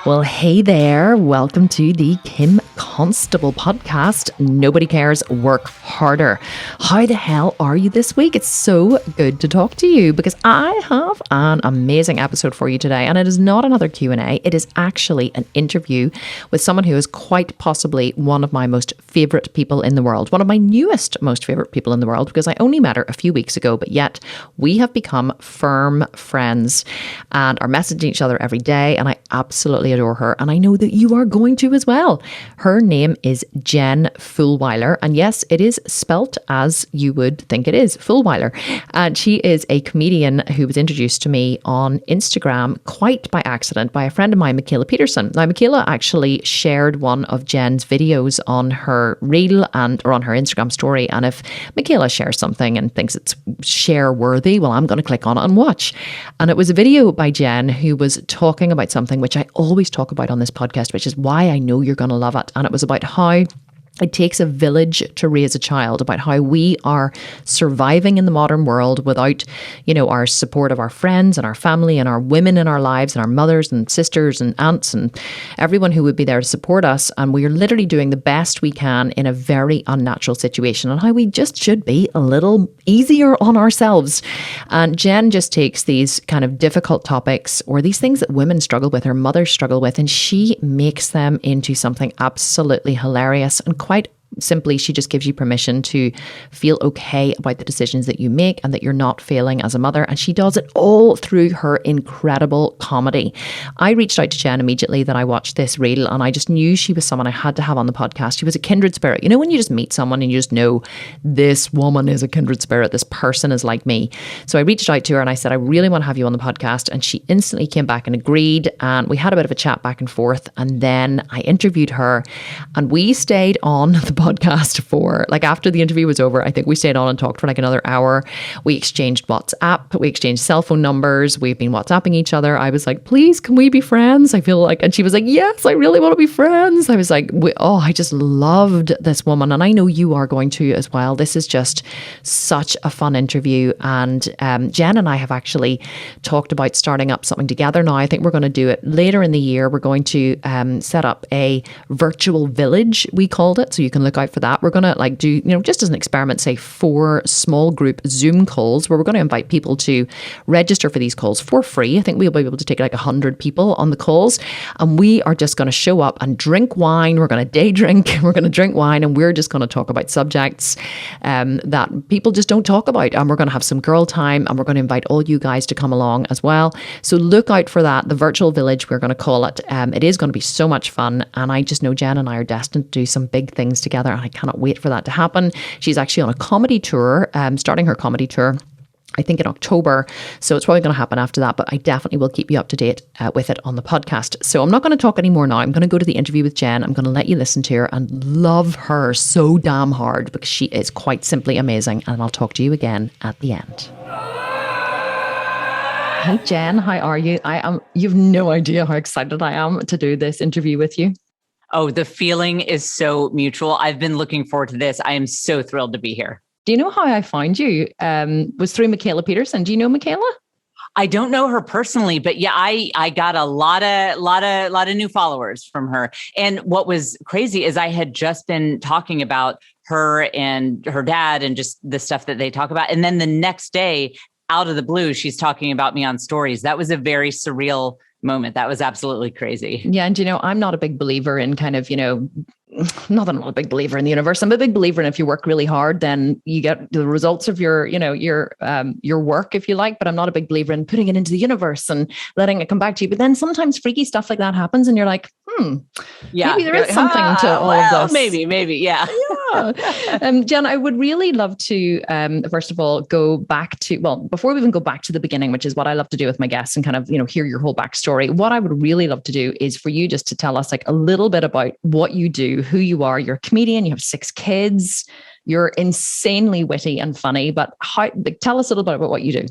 Well, hey there. Welcome to the Kim Constable podcast. Nobody cares. Work harder. How the hell are you this week? It's so good to talk to you because I have an amazing episode for you today. And it is not another Q&A. It is actually an interview with someone who is quite possibly one of my most favorite people in the world. One of my newest most favorite people in the world because I only met her a few weeks ago, but yet we have become firm friends and are messaging each other every day. And I absolutely adore her, and I know that you are going to as well. Her name is Jen Fulwiler, and yes, it is spelt as you would think it is, Fulwiler. And she is a comedian who was introduced to me on Instagram quite by accident by a friend of mine, Michaela Peterson. Now, Michaela actually shared one of Jen's videos on her reel or on her Instagram story, and if Michaela shares something and thinks it's share worthy, well, I'm going to click on it and watch. And it was a video by Jen who was talking about something which I always talk about on this podcast, which is why I know you're going to love it. And it was about how it takes a village to raise a child, about how we are surviving in the modern world without, our support of our friends and our family and our women in our lives and our mothers and sisters and aunts and everyone who would be there to support us. And we are literally doing the best we can in a very unnatural situation, and how we just should be a little easier on ourselves. And Jen just takes these kind of difficult topics or these things that women struggle with or mothers struggle with, and she makes them into something absolutely hilarious. And quite simply, she just gives you permission to feel okay about the decisions that you make and that you're not failing as a mother. And she does it all through her incredible comedy. I reached out to Jen immediately that I watched this reel, and I just knew she was someone I had to have on the podcast. She was a kindred spirit. You know, when you just meet someone and you just know this woman is a kindred spirit, this person is like me. So I reached out to her and I said, I really want to have you on the podcast. And she instantly came back and agreed. And we had a bit of a chat back and forth. And then I interviewed her, and we stayed on the podcast for after the interview was over. I think we stayed on and talked for another hour. We exchanged WhatsApp, we exchanged cell phone numbers, we've been WhatsApping each other. I was like, please, can we be friends? I feel like, and she was like, yes, I really want to be friends. I was like, I just loved this woman, and I know you are going to as well. This is just such a fun interview, and Jen and I have actually talked about starting up something together now. I think we're going to do it later in the year. We're going to set up a virtual village, we called it, so you can look out for that. We're going to do, just as an experiment, say 4 small group Zoom calls where we're going to invite people to register for these calls for free. I think we'll be able to take 100 people on the calls, and we are just going to show up and drink wine. We're going to day drink. We're going to drink wine, and we're just going to talk about subjects that people just don't talk about. And we're going to have some girl time, and we're going to invite all you guys to come along as well. So look out for that. The virtual village, we're going to call it. It is going to be so much fun, and I just know Jen and I are destined to do some big things together, and I cannot wait for that to happen. She's actually on a comedy tour, starting her comedy tour, I think in October. So it's probably going to happen after that, but I definitely will keep you up to date with it on the podcast. So I'm not going to talk anymore now. I'm going to go to the interview with Jen. I'm going to let you listen to her and love her so damn hard because she is quite simply amazing. And I'll talk to you again at the end. Hey Jen, how are you? You've no idea how excited I am to do this interview with you. Oh, the feeling is so mutual. I've been looking forward to this. I am so thrilled to be here. Do you know how I found you? Was through Michaela Peterson. Do you know Michaela? I don't know her personally, but yeah, I got a lot of new followers from her. And what was crazy is I had just been talking about her and her dad and just the stuff that they talk about. And then the next day, out of the blue, she's talking about me on stories. That was a very surreal moment. That was absolutely crazy. Yeah. And, I'm not a big believer in kind of, not that I'm not a big believer in the universe. I'm a big believer in if you work really hard, then you get the results of your work, if you like. But I'm not a big believer in putting it into the universe and letting it come back to you. But then sometimes freaky stuff like that happens, and you're like, yeah, maybe there is something to all of this. Maybe, yeah. Jen, I would really love to, first of all, go back to, before we even go back to the beginning, which is what I love to do with my guests and kind of, hear your whole backstory. What I would really love to do is for you just to tell us a little bit about what you do, who you are. You're a comedian, you have 6 kids, you're insanely witty and funny, but tell us a little bit about what you do.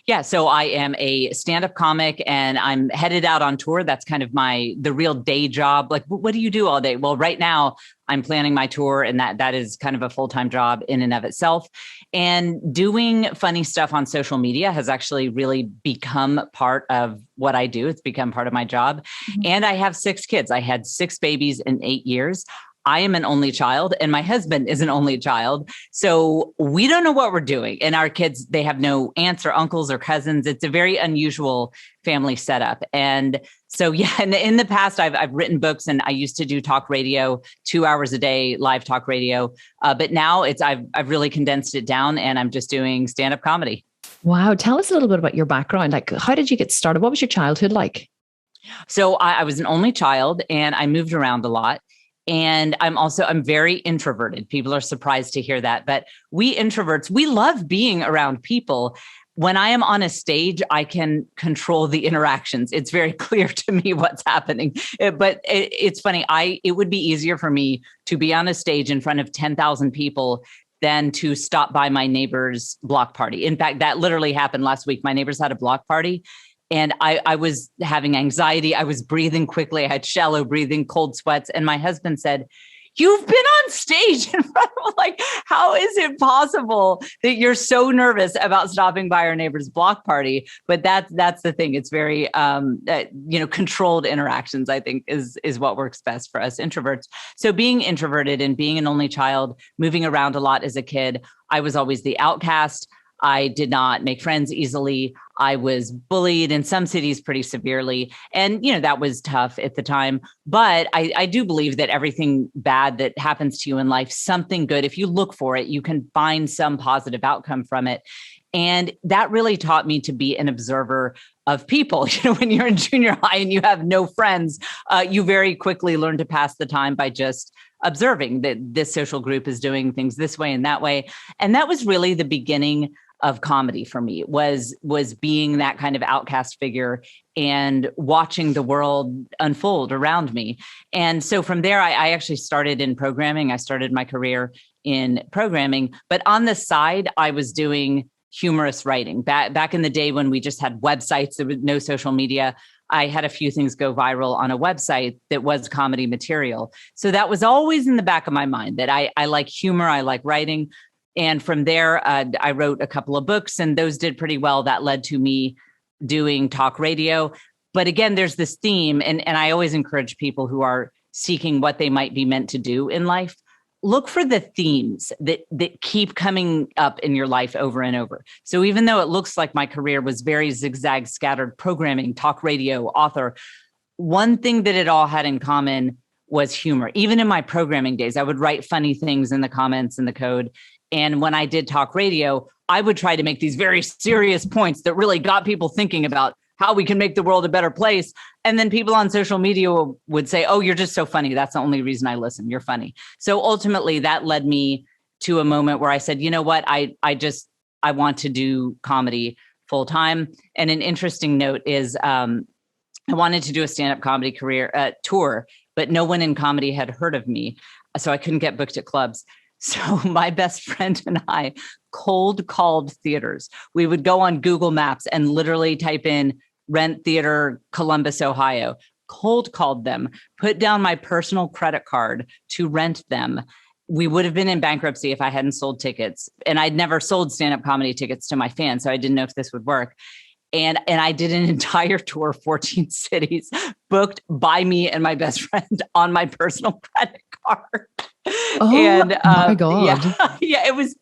Yeah, so I am a stand-up comic and I'm headed out on tour. That's kind of the real day job. Like, what do you do all day? Well, right now I'm planning my tour, and that is kind of a full-time job in and of itself. And doing funny stuff on social media has actually really become part of what I do. It's become part of my job. Mm-hmm. And I have 6 kids. I had 6 babies in 8 years. I am an only child and my husband is an only child. So we don't know what we're doing. And our kids, they have no aunts or uncles or cousins. It's a very unusual family setup. And so, yeah, in the past, I've written books and I used to do talk radio, 2 hours a day, live talk radio. But now I've really condensed it down and I'm just doing stand-up comedy. Wow. Tell us a little bit about your background. Like, how did you get started? What was your childhood like? So I was an only child and I moved around a lot. And I'm very introverted. People are surprised to hear that, but we introverts, we love being around people. When I am on a stage, I can control the interactions. It's very clear to me what's happening, but it's funny. It would be easier for me to be on a stage in front of 10,000 people than to stop by my neighbor's block party. In fact, that literally happened last week. My neighbors had a block party. And I was having anxiety. I was breathing quickly. I had shallow breathing, cold sweats. And my husband said, "You've been on stage in front of, like, how is it possible that you're so nervous about stopping by our neighbor's block party?" But that's the thing. It's very, controlled interactions, I think, is what works best for us introverts. So being introverted and being an only child, moving around a lot as a kid, I was always the outcast. I did not make friends easily. I was bullied in some cities pretty severely. And, that was tough at the time. But I do believe that everything bad that happens to you in life, something good, if you look for it, you can find some positive outcome from it. And that really taught me to be an observer of people. When you're in junior high and you have no friends, you very quickly learn to pass the time by just observing that this social group is doing things this way and that way. And that was really the beginning of comedy for me, was being that kind of outcast figure and watching the world unfold around me. And so from there, I actually started in programming. I started my career in programming, but on the side, I was doing humorous writing. Back in the day when we just had websites, there was no social media, I had a few things go viral on a website that was comedy material. So that was always in the back of my mind, that I like humor, I like writing. And from there, I wrote a couple of books and those did pretty well. That led to me doing talk radio. But again, there's this theme, and I always encourage people who are seeking what they might be meant to do in life, look for the themes that keep coming up in your life over and over. So even though it looks like my career was very zigzag, scattered, programming, talk radio, author, one thing that it all had in common was humor. Even in my programming days, I would write funny things in the comments and the code. And when I did talk radio, I would try to make these very serious points that really got people thinking about how we can make the world a better place. And then people on social media would say, "Oh, you're just so funny. That's the only reason I listen. You're funny." So ultimately that led me to a moment where I said, you know what, I want to do comedy full time. And an interesting note is I wanted to do a stand-up comedy career tour, but no one in comedy had heard of me. So I couldn't get booked at clubs. So my best friend and I cold called theaters. We would go on Google Maps and literally type in Rent Theater, Columbus, Ohio, cold called them, put down my personal credit card to rent them. We would have been in bankruptcy if I hadn't sold tickets. And I'd never sold stand-up comedy tickets to my fans, so I didn't know if this would work. And I did an entire tour, 14 cities, booked by me and my best friend on my personal credit card. Oh, and, my God. Yeah, it was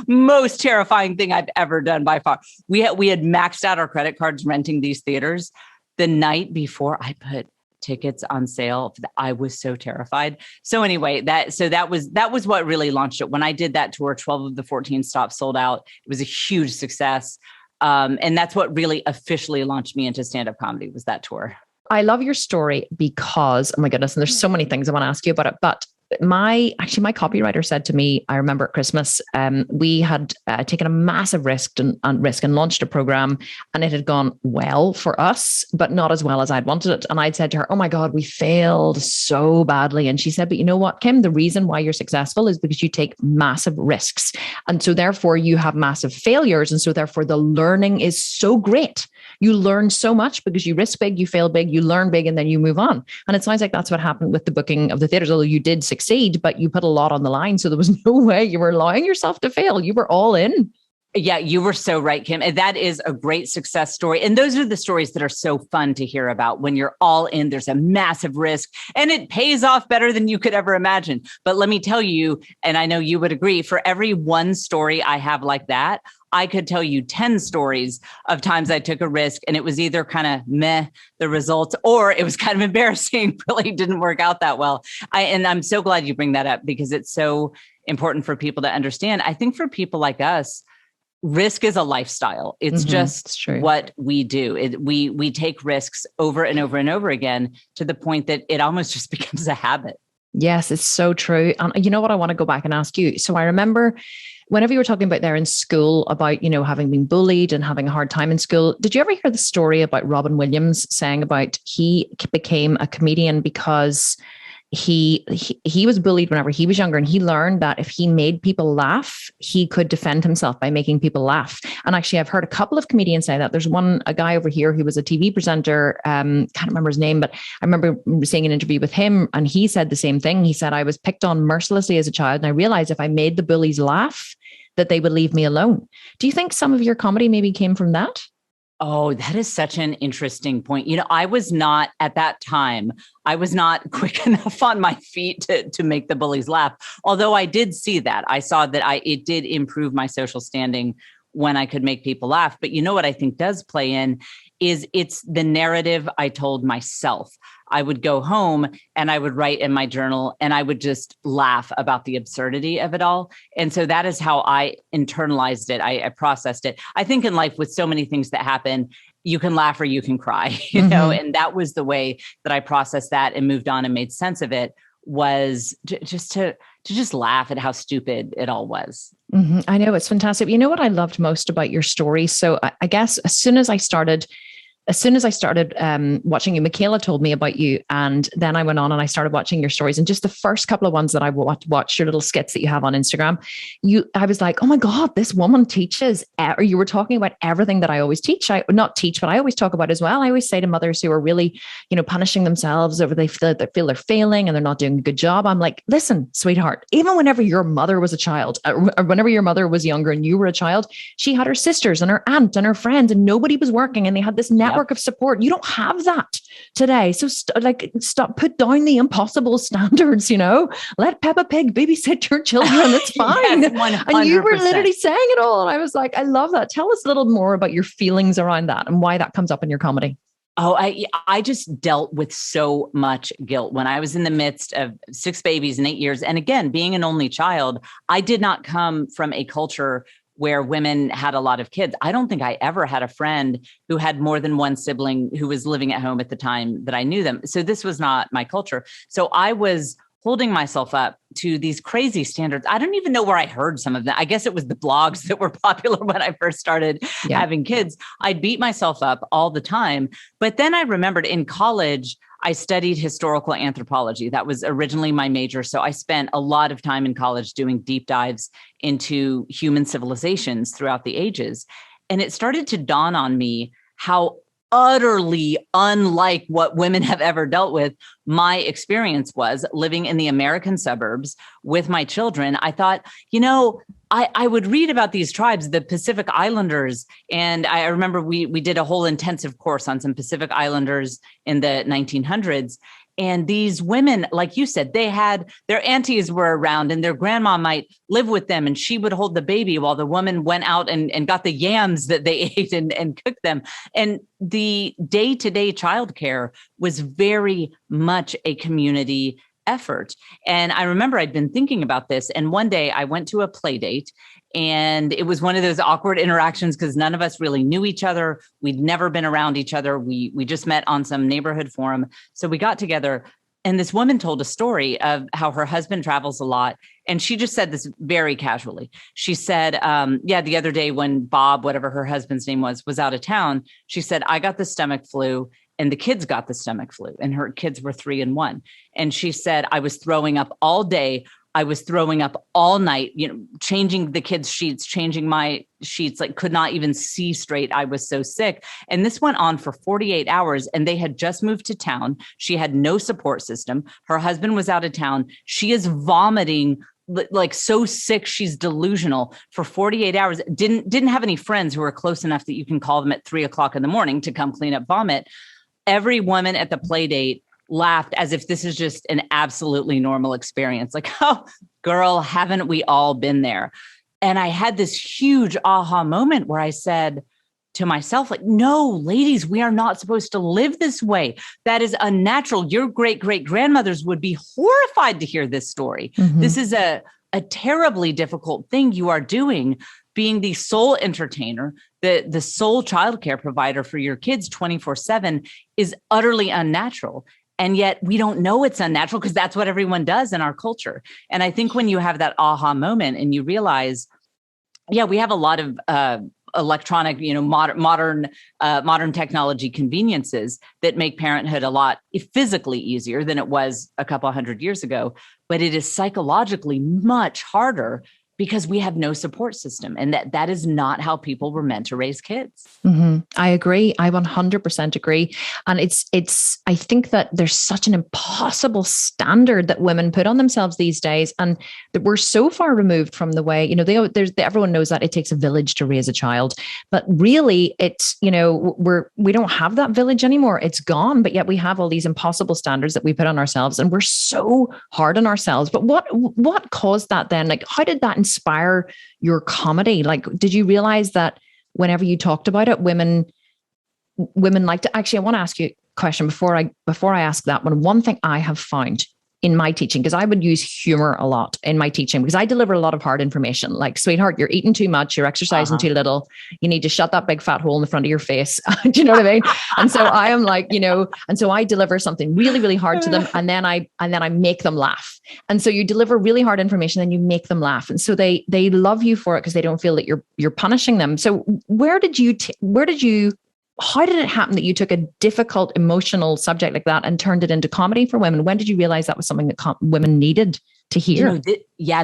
most terrifying thing I've ever done by far. We had maxed out our credit cards renting these theaters. The night before I put tickets on sale, I was so terrified. So anyway, that was what really launched it. When I did that tour, 12 of the 14 stops sold out. It was a huge success. And that's what really officially launched me into stand-up comedy, was that tour. I love your story because, oh my goodness, and there's so many things I want to ask you about it, but my copywriter said to me, I remember at Christmas, we had taken a massive risk and launched a program, and it had gone well for us, but not as well as I'd wanted it. And I'd said to her, "Oh my God, we failed so badly." And she said, "But you know what, Kim, the reason why you're successful is because you take massive risks. And so therefore you have massive failures. And so therefore the learning is so great. You learn so much because you risk big, you fail big, you learn big, and then you move on." And it sounds like that's what happened with the booking of the theaters, although you did succeed, but you put a lot on the line. So there was no way you were allowing yourself to fail. You were all in. Yeah, you were so right, Kim. And that is a great success story. And those are the stories that are so fun to hear about. When you're all in, there's a massive risk and it pays off better than you could ever imagine. But let me tell you, and I know you would agree, for every one story I have like that, I could tell you 10 stories of times I took a risk and it was either kind of meh, the results, or it was kind of embarrassing, really didn't work out that well. And I'm so glad you bring that up because it's so important for people to understand. I think for people like us, risk is a lifestyle. It's just what we do. We take risks over and over and over again to the point that it almost just becomes a habit. Yes, it's so true. And you know what? I want to go back and ask you. So I remember whenever you were talking about there in school about, having been bullied and having a hard time in school, did you ever hear the story about Robin Williams saying about he became a comedian because he was bullied whenever he was younger, and he learned that if he made people laugh, he could defend himself by making people laugh. And actually, I've heard a couple of comedians say that. There's a guy over here who was a TV presenter, can't remember his name, but I remember seeing an interview with him, and he said the same thing. He said, "I was picked on mercilessly as a child, and I realized if I made the bullies laugh, that they would leave me alone." Do you think some of your comedy maybe came from that? Oh, that is such an interesting point. I was not at that time, I was not quick enough on my feet to make the bullies laugh. Although I did see that. I saw that it did improve my social standing when I could make people laugh. But you know what I think does play in is it's the narrative I told myself. I would go home and I would write in my journal and I would just laugh about the absurdity of it all. And so that is how I internalized it. I processed it. I think in life with so many things that happen, you can laugh or you can cry, and that was the way that I processed that and moved on and made sense of it, was to just laugh at how stupid it all was. I know, it's fantastic. You know what I loved most about your story? So I guess as soon as I started watching you, Michaela told me about you, and then I went on and I started watching your stories. And just the first couple of ones that I watched, your little skits that you have on Instagram, I was like, oh my God, this woman teaches. Or you were talking about everything that I always teach. I not teach, but I always talk about as well. I always say to mothers who are really, punishing themselves over they feel they're failing and they're not doing a good job. I'm like, listen, sweetheart, even whenever your mother was a child, or whenever your mother was younger and you were a child, she had her sisters and her aunt and her friends, and nobody was working, and they had this network of support. You don't have that today. So stop, put down the impossible standards, let Peppa Pig babysit your children. It's fine. Yes, and you were literally saying it all. And I was like, I love that. Tell us a little more about your feelings around that and why that comes up in your comedy. Oh, I just dealt with so much guilt when I was in the midst of 6 babies in 8 years. And again, being an only child, I did not come from a culture where women had a lot of kids. I don't think I ever had a friend who had more than one sibling who was living at home at the time that I knew them. So this was not my culture. So I was holding myself up to these crazy standards. I don't even know where I heard some of them. I guess it was the blogs that were popular when I first started having kids. I'd beat myself up all the time. But then I remembered in college, I studied historical anthropology. That was originally my major. So I spent a lot of time in college doing deep dives into human civilizations throughout the ages. And it started to dawn on me how utterly unlike what women have ever dealt with my experience was living in the American suburbs with my children. I thought, I would read about these tribes, the Pacific Islanders. And I remember we did a whole intensive course on some Pacific Islanders in the 1900s. And these women, like you said, they had their aunties were around and their grandma might live with them and she would hold the baby while the woman went out and got the yams that they ate and cooked them. And the day-to-day childcare was very much a community effort. And I remember I'd been thinking about this. And one day I went to a play date, and it was one of those awkward interactions because none of us really knew each other. We'd never been around each other. We just met on some neighborhood forum. So we got together. And this woman told a story of how her husband travels a lot. And she just said this very casually. She said, the other day when Bob, whatever her husband's name was out of town, she said, I got the stomach flu and the kids got the stomach flu, and her kids were 3 and 1. And she said, I was throwing up all day. I was throwing up all night, changing the kids' sheets, changing my sheets, like could not even see straight. I was so sick. And this went on for 48 hours, and they had just moved to town. She had no support system. Her husband was out of town. She is vomiting like so sick. She's delusional for 48 hours. Didn't have any friends who were close enough that you can call them at 3:00 in the morning to come clean up vomit. Every woman at the play date laughed as if this is just an absolutely normal experience. Like, oh, girl, haven't we all been there? And I had this huge aha moment where I said to myself, like, no, ladies, we are not supposed to live this way. That is unnatural. Your great-great-grandmothers would be horrified to hear this story. Mm-hmm. This is a terribly difficult thing you are doing, being the sole entertainer, the sole childcare provider for your kids 24/7 is utterly unnatural. And yet we don't know it's unnatural because that's what everyone does in our culture. And I think when you have that aha moment and you realize, we have a lot of electronic, modern technology conveniences that make parenthood a lot physically easier than it was a couple hundred years ago, but it is psychologically much harder because we have no support system, and that is not how people were meant to raise kids. Mm-hmm. I agree. I 100% agree. And I think that there's such an impossible standard that women put on themselves these days, and that we're so far removed from the way, everyone knows that it takes a village to raise a child, but really it's, we don't have that village anymore. It's gone, but yet we have all these impossible standards that we put on ourselves, and we're so hard on ourselves. But what caused that then? Like, how did that inspire your comedy? Like, did you realize that whenever you talked about it, women like to actually, I want to ask you a question before I ask that one. One thing I have found in my teaching, because I would use humor a lot in my teaching, because I deliver a lot of hard information, like, sweetheart, you're eating too much, you're exercising too little, you need to shut that big fat hole in the front of your face. Do you know what I mean? And so I am like, and so I deliver something really, really hard to them. And then I make them laugh. And so you deliver really hard information, then you make them laugh. And so they love you for it because they don't feel that you're punishing them. So how did it happen that you took a difficult emotional subject like that and turned it into comedy for women? When did you realize that was something that women needed to hear?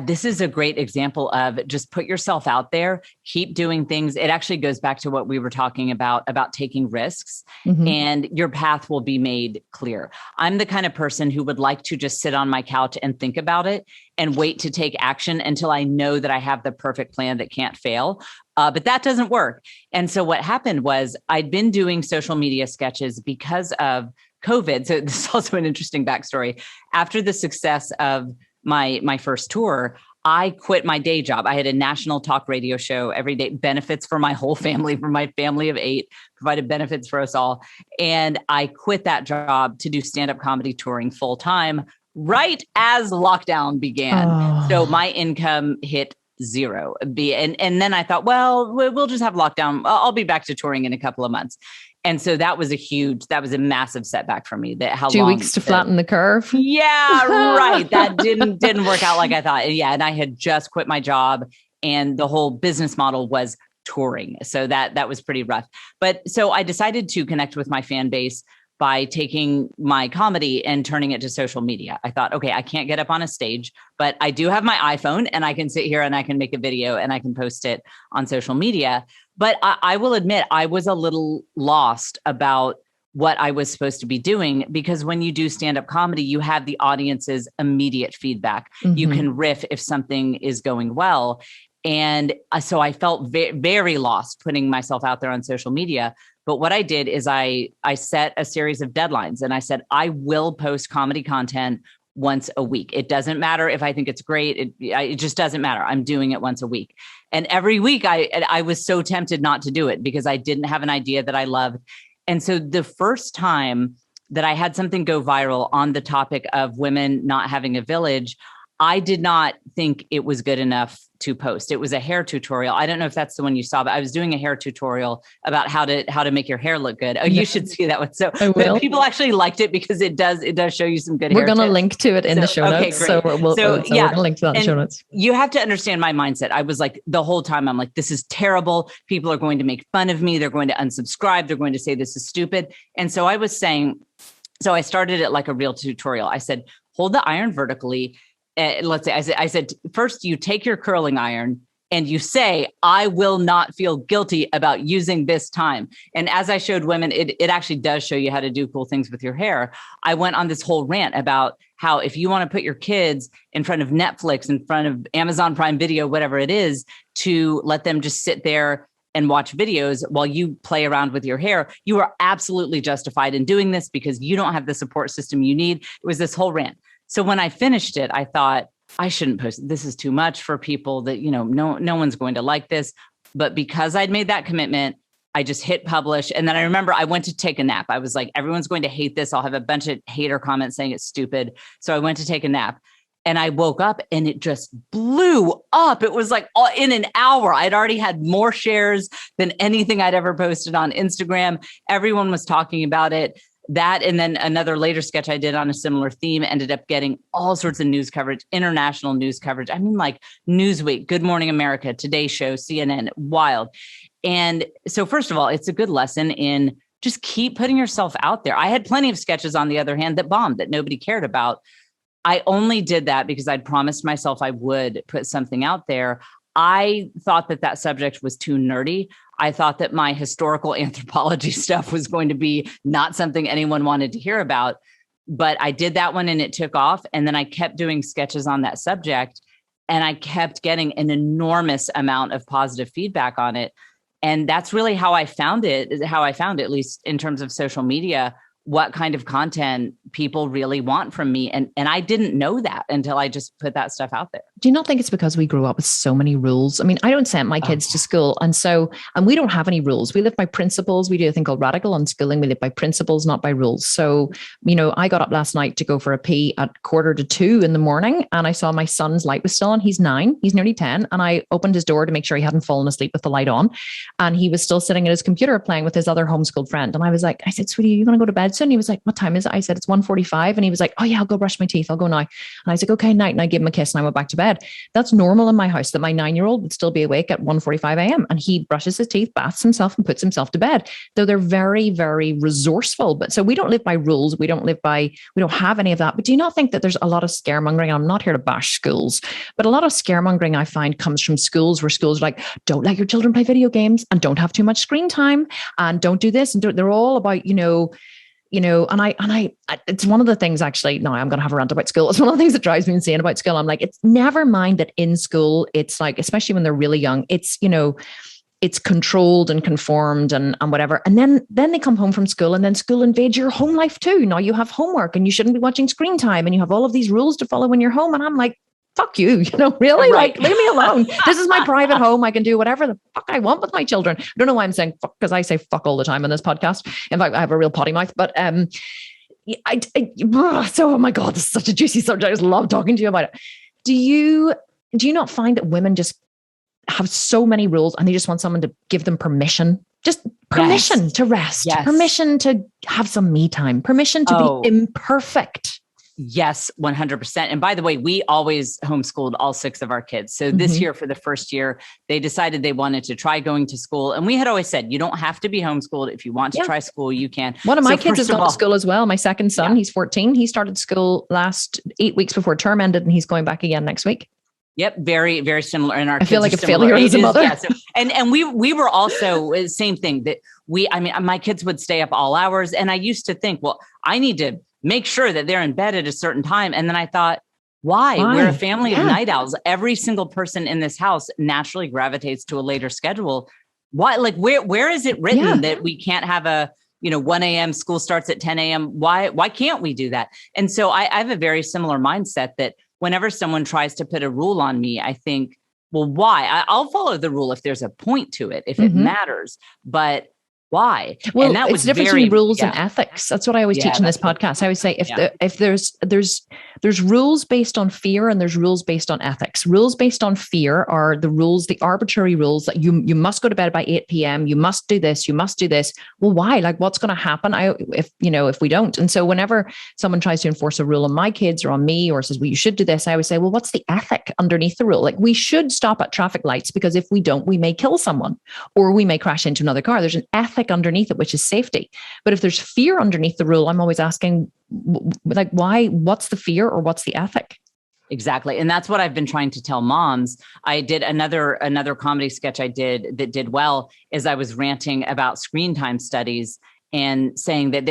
This is a great example of just put yourself out there, keep doing things. It actually goes back to what we were talking about taking risks, and your path will be made clear. I'm the kind of person who would like to just sit on my couch and think about it and wait to take action until I know that I have the perfect plan that can't fail. But that doesn't work. And so what happened was I'd been doing social media sketches because of COVID. So this is also an interesting backstory. After the success of my first tour, I quit my day job. I had a national talk radio show every day, benefits for my whole family, for my family of 8, provided benefits for us all. And I quit that job to do stand-up comedy touring full time right as lockdown began. Oh. So my income hit zero. And then I thought, well, we'll just have lockdown. I'll be back to touring in a couple of months. And so that was a massive setback for me. That 2 weeks to flatten the curve. Yeah, right. That didn't work out like I thought. Yeah. And I had just quit my job, and the whole business model was touring. So that was pretty rough. But so I decided to connect with my fan base by taking my comedy and turning it to social media. I thought, okay, I can't get up on a stage, but I do have my iPhone, and I can sit here and I can make a video and I can post it on social media. But I will admit, I was a little lost about what I was supposed to be doing, because when you do stand-up comedy, you have the audience's immediate feedback. Mm-hmm. You can riff if something is going well. And so I felt very lost putting myself out there on social media. But what I did is I set a series of deadlines, and I said, I will post comedy content once a week. It doesn't matter if I think it's great. It just doesn't matter. I'm doing it once a week. And every week I was so tempted not to do it because I didn't have an idea that I loved. And so the first time that I had something go viral on the topic of women not having a village, I did not think it was good enough to post. It was a hair tutorial. I don't know if that's the one you saw, but I was doing a hair tutorial about how to make your hair look good. Oh, you should see that one. So but people actually liked it because it does show you some good hair. We're going to link to it in the show notes. Okay, great. So we're going to link to that in the show notes. You have to understand my mindset. I was like, the whole time I'm like, this is terrible. People are going to make fun of me. They're going to unsubscribe. They're going to say this is stupid. And so I was saying, so I started it like a real tutorial. I said, hold the iron vertically. Let's say, I said, first you take your curling iron and you say, I will not feel guilty about using this time. And as I showed women, it actually does show you how to do cool things with your hair. I went on this whole rant about how if you want to put your kids in front of Netflix, in front of Amazon Prime Video, whatever it is, to let them just sit there and watch videos while you play around with your hair, you are absolutely justified in doing this because you don't have the support system you need. It was this whole rant. So when I finished it, I thought, I shouldn't post it. This is too much for people that, no one's going to like this. But because I'd made that commitment, I just hit publish. And then I remember I went to take a nap. I was like, everyone's going to hate this. I'll have a bunch of hater comments saying it's stupid. So I went to take a nap and I woke up and it just blew up. It was like in an hour, I'd already had more shares than anything I'd ever posted on Instagram. Everyone was talking about it. That and then another later sketch I did on a similar theme ended up getting all sorts of news coverage, international news coverage. I mean, like Newsweek, Good Morning America, Today Show, CNN, wild. And so first of all, it's a good lesson in just keep putting yourself out there. I had plenty of sketches, on the other hand, that bombed, that nobody cared about. I only did that because I'd promised myself I would put something out there. I thought that subject was too nerdy. I thought that my historical anthropology stuff was going to be not something anyone wanted to hear about. But I did that one and it took off. And then I kept doing sketches on that subject and I kept getting an enormous amount of positive feedback on it. And that's really how I found it, at least in terms of social media, what kind of content people really want from me. And I didn't know that until I just put that stuff out there. Do you not think it's because we grew up with so many rules? I mean, I don't send my kids to school. And we don't have any rules. We live by principles. We do a thing called radical unschooling. We live by principles, not by rules. So, I got up last night to go for a pee at 1:45 in the morning. And I saw my son's light was still on. He's 9. He's nearly 10. And I opened his door to make sure he hadn't fallen asleep with the light on. And he was still sitting at his computer playing with his other homeschooled friend. And I said, sweetie, you want to go to bed soon? He was like, what time is it? I said, it's 1:45. And he was like, oh yeah, I'll go brush my teeth. I'll go now. And I was like, okay, night. And I gave him a kiss and I went back to bed. That's normal in my house that my 9-year-old would still be awake at 1:45 a.m. And he brushes his teeth, baths himself and puts himself to bed. Though they're very, very resourceful. But so we don't live by rules. We don't have any of that. But do you not think that there's a lot of scaremongering? I'm not here to bash schools, but a lot of scaremongering I find comes from schools where schools are like, don't let your children play video games and don't have too much screen time and don't do this. And they're all about, and it's one of the things actually, now I'm going to have a rant about school. It's one of the things that drives me insane about school. I'm like, it's never mind that in school, it's like, especially when they're really young, it's, it's controlled and conformed and whatever. And then they come home from school and then school invades your home life too. Now you have homework and you shouldn't be watching screen time and you have all of these rules to follow when you're home. And I'm like, fuck you, really? Right. Like, leave me alone. This is my private home. I can do whatever the fuck I want with my children. I don't know why I'm saying fuck, because I say fuck all the time on this podcast. In fact, I have a real potty mouth, but oh my God, this is such a juicy subject. I just love talking to you about it. Do you not find that women just have so many rules and they just want someone to give them permission? Just permission to rest, permission to have some me time, permission to be imperfect. Yes, 100%. And by the way, we always homeschooled all 6 of our kids. So this year, for the first year, they decided they wanted to try going to school. And we had always said, you don't have to be homeschooled. If you want to try school, you can. One of my kids has gone to school as well. My second son, he's 14. He started school last 8 weeks before term ended and he's going back again next week. Yep. Very, very similar. And I feel like a failure as a mother. Yeah, so, and we were also same thing that my kids would stay up all hours. And I used to think, well, I need to make sure that they're in bed at a certain time. And then I thought, why? We're a family of night owls. Every single person in this house naturally gravitates to a later schedule. Why? Like, where is it written that we can't have a, 1 a.m. school starts at 10 a.m. Why can't we do that? And so I have a very similar mindset that whenever someone tries to put a rule on me, I think, well, why? I'll follow the rule if there's a point to it, if it matters. But Why? Well, and that it's was the difference very, between rules and ethics. That's what I always teach in this podcast. I always say if there's rules based on fear and there's rules based on ethics. Rules based on fear are the rules, the arbitrary rules that you must go to bed by 8 p.m. You must do this. You must do this. Well, why? Like, what's going to happen if we don't? And so whenever someone tries to enforce a rule on my kids or on me or says, well, you should do this, I always say, well, what's the ethic underneath the rule? Like, we should stop at traffic lights because if we don't, we may kill someone or we may crash into another car. There's an ethic underneath it, which is safety. But if there's fear underneath the rule, I'm always asking, like, why? What's the fear or what's the ethic? Exactly. And that's what I've been trying to tell moms. I did another comedy sketch I did that did well, is I was ranting about screen time studies and saying that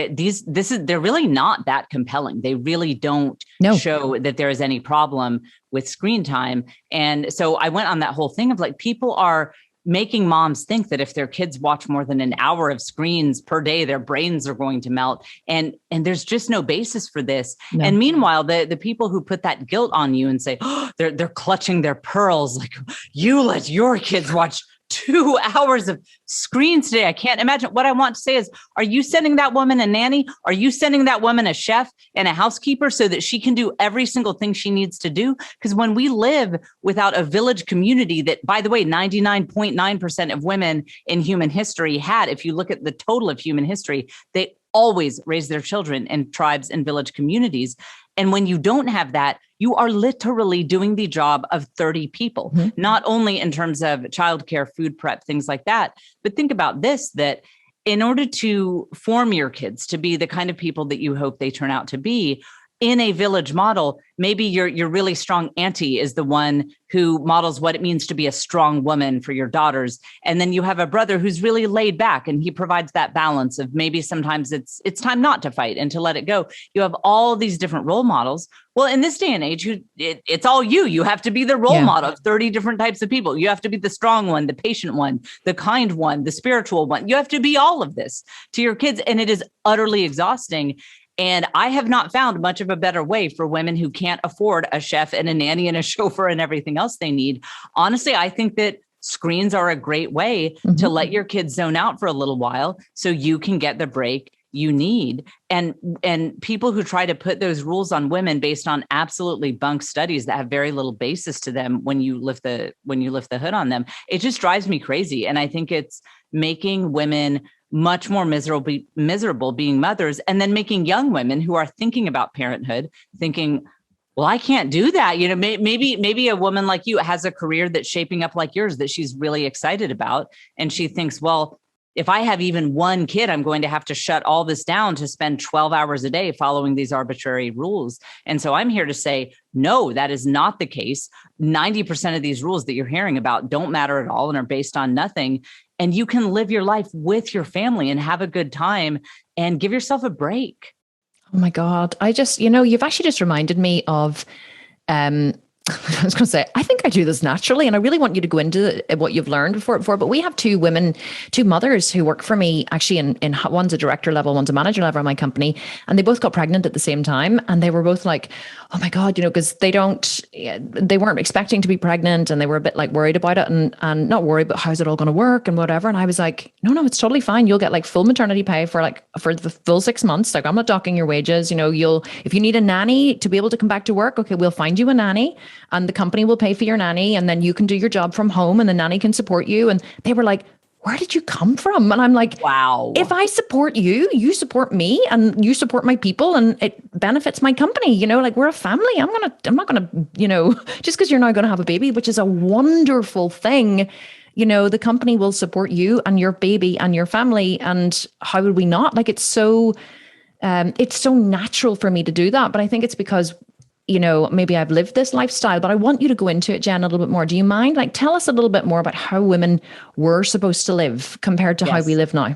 they're really not that compelling. They really don't show that there is any problem with screen time. And so I went on that whole thing of like, people are making moms think that if their kids watch more than an hour of screens per day, their brains are going to melt. And there's just no basis for this. No. And meanwhile, the people who put that guilt on you and say, oh, they're clutching their pearls, like, you let your kids watch 2 hours of screens today. I can't imagine. What I want to say is, are you sending that woman a nanny? Are you sending that woman a chef and a housekeeper so that she can do every single thing she needs to do? Because when we live without a village community that, by the way, 99.9% of women in human history had, if you look at the total of human history, they always raise their children in tribes and village communities. And when you don't have that, you are literally doing the job of 30 people, not only in terms of childcare, food prep, things like that. But think about this, that in order to form your kids to be the kind of people that you hope they turn out to be, in a village model, maybe your really strong auntie is the one who models what it means to be a strong woman for your daughters. And then you have a brother who's really laid back and he provides that balance of maybe sometimes it's time not to fight and to let it go. You have all these different role models. Well, in this day and age, it's all you. You have to be the role model of 30 different types of people. You have to be the strong one, the patient one, the kind one, the spiritual one. You have to be all of this to your kids. And it is utterly exhausting. And I have not found much of a better way for women who can't afford a chef and a nanny and a chauffeur and everything else they need. Honestly, I think that screens are a great way to let your kids zone out for a little while so you can get the break you need. And people who try to put those rules on women based on absolutely bunk studies that have very little basis to them when you lift the hood on them, it just drives me crazy. And I think it's making women much more miserable being mothers, and then making young women who are thinking about parenthood thinking, well, I can't do that. You know, maybe a woman like you has a career that's shaping up like yours that she's really excited about. And she thinks, well, if I have even one kid, I'm going to have to shut all this down to spend 12 hours a day following these arbitrary rules. And so I'm here to say, no, that is not the case. 90% of these rules that you're hearing about don't matter at all and are based on nothing. And you can live your life with your family and have a good time and give yourself a break. Oh my God. You've actually just reminded me of, I was going to say, I think I do this naturally, and I really want you to go into what you've learned before. But we have two mothers who work for me, actually, in one's a director level, one's a manager level in my company, and they both got pregnant at the same time, and they were both like, "Oh my God," because they weren't expecting to be pregnant, and they were a bit like worried about it, and not worried, but how's it all going to work and whatever. And I was like, "No, it's totally fine. You'll get like full maternity pay for the full 6 months. Like, I'm not docking your wages. If you need a nanny to be able to come back to work, okay, we'll find you a nanny." And the company will pay for your nanny, and then you can do your job from home, and the nanny can support you. And they were like, where did you come from? And I'm like, wow, if I support you, you support me, and you support my people, and it benefits my company. Like, we're a family. I'm not going to, just because you're now going to have a baby, which is a wonderful thing. The company will support you and your baby and your family. And how would we not? Like, it's so natural for me to do that. But I think it's because maybe I've lived this lifestyle, but I want you to go into it, Jen, a little bit more. Do you mind? Like, tell us a little bit more about how women were supposed to live compared to how we live now.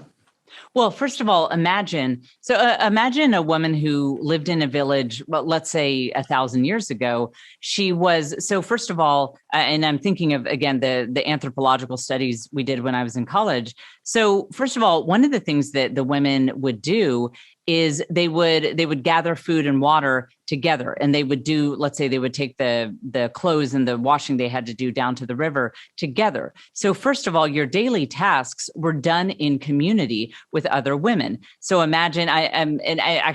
Well, first of all, imagine a woman who lived in a village, well, let's say 1,000 years ago. First of all, and I'm thinking of, again, the anthropological studies we did when I was in college. So first of all, one of the things that the women would do is they would gather food and water together, and they would do, let's say they would take the clothes and the washing they had to do down to the river together. So first of all, your daily tasks were done in community with other women. So imagine I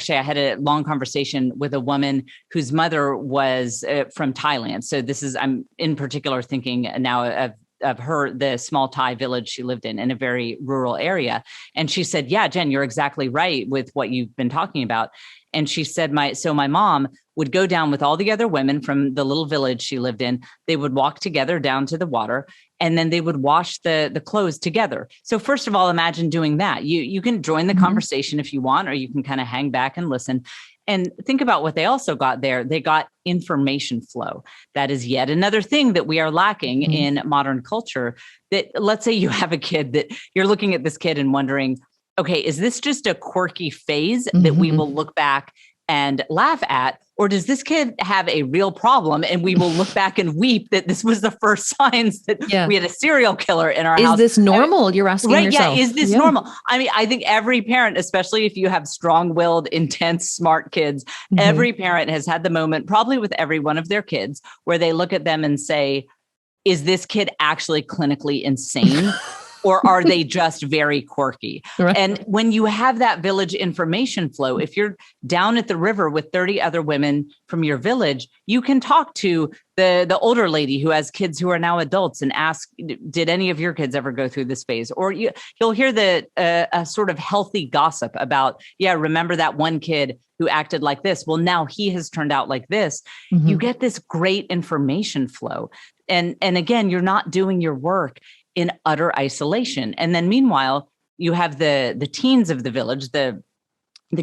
had a long conversation with a woman whose mother was from Thailand. So I'm in particular thinking now of her, the small Thai village she lived in a very rural area. And she said, yeah, Jen, you're exactly right with what you've been talking about. And she said, my mom would go down with all the other women from the little village she lived in. They would walk together down to the water, and then they would wash the clothes together. So first of all, imagine doing that. You can join the conversation if you want, or you can kind of hang back and listen. And think about what they also got there. They got information flow. That is yet another thing that we are lacking in modern culture. That, let's say you have a kid that you're looking at this kid and wondering, okay, is this just a quirky phase that we will look back and laugh at? Or does this kid have a real problem and we will look back and weep that this was the first signs that we had a serial killer in our house? Is this normal? You're asking yourself. Yeah, is this normal? I mean, I think every parent, especially if you have strong-willed, intense, smart kids, every parent has had the moment, probably with every one of their kids, where they look at them and say, is this kid actually clinically insane? Or are they just very quirky? Right. And when you have that village information flow, if you're down at the river with 30 other women from your village, you can talk to the older lady who has kids who are now adults and ask, did any of your kids ever go through this phase? Or you'll hear a sort of healthy gossip about, remember that one kid who acted like this? Well, now he has turned out like this. You get this great information flow. And again, you're not doing your work in utter isolation. And then meanwhile, you have the teens of the village, the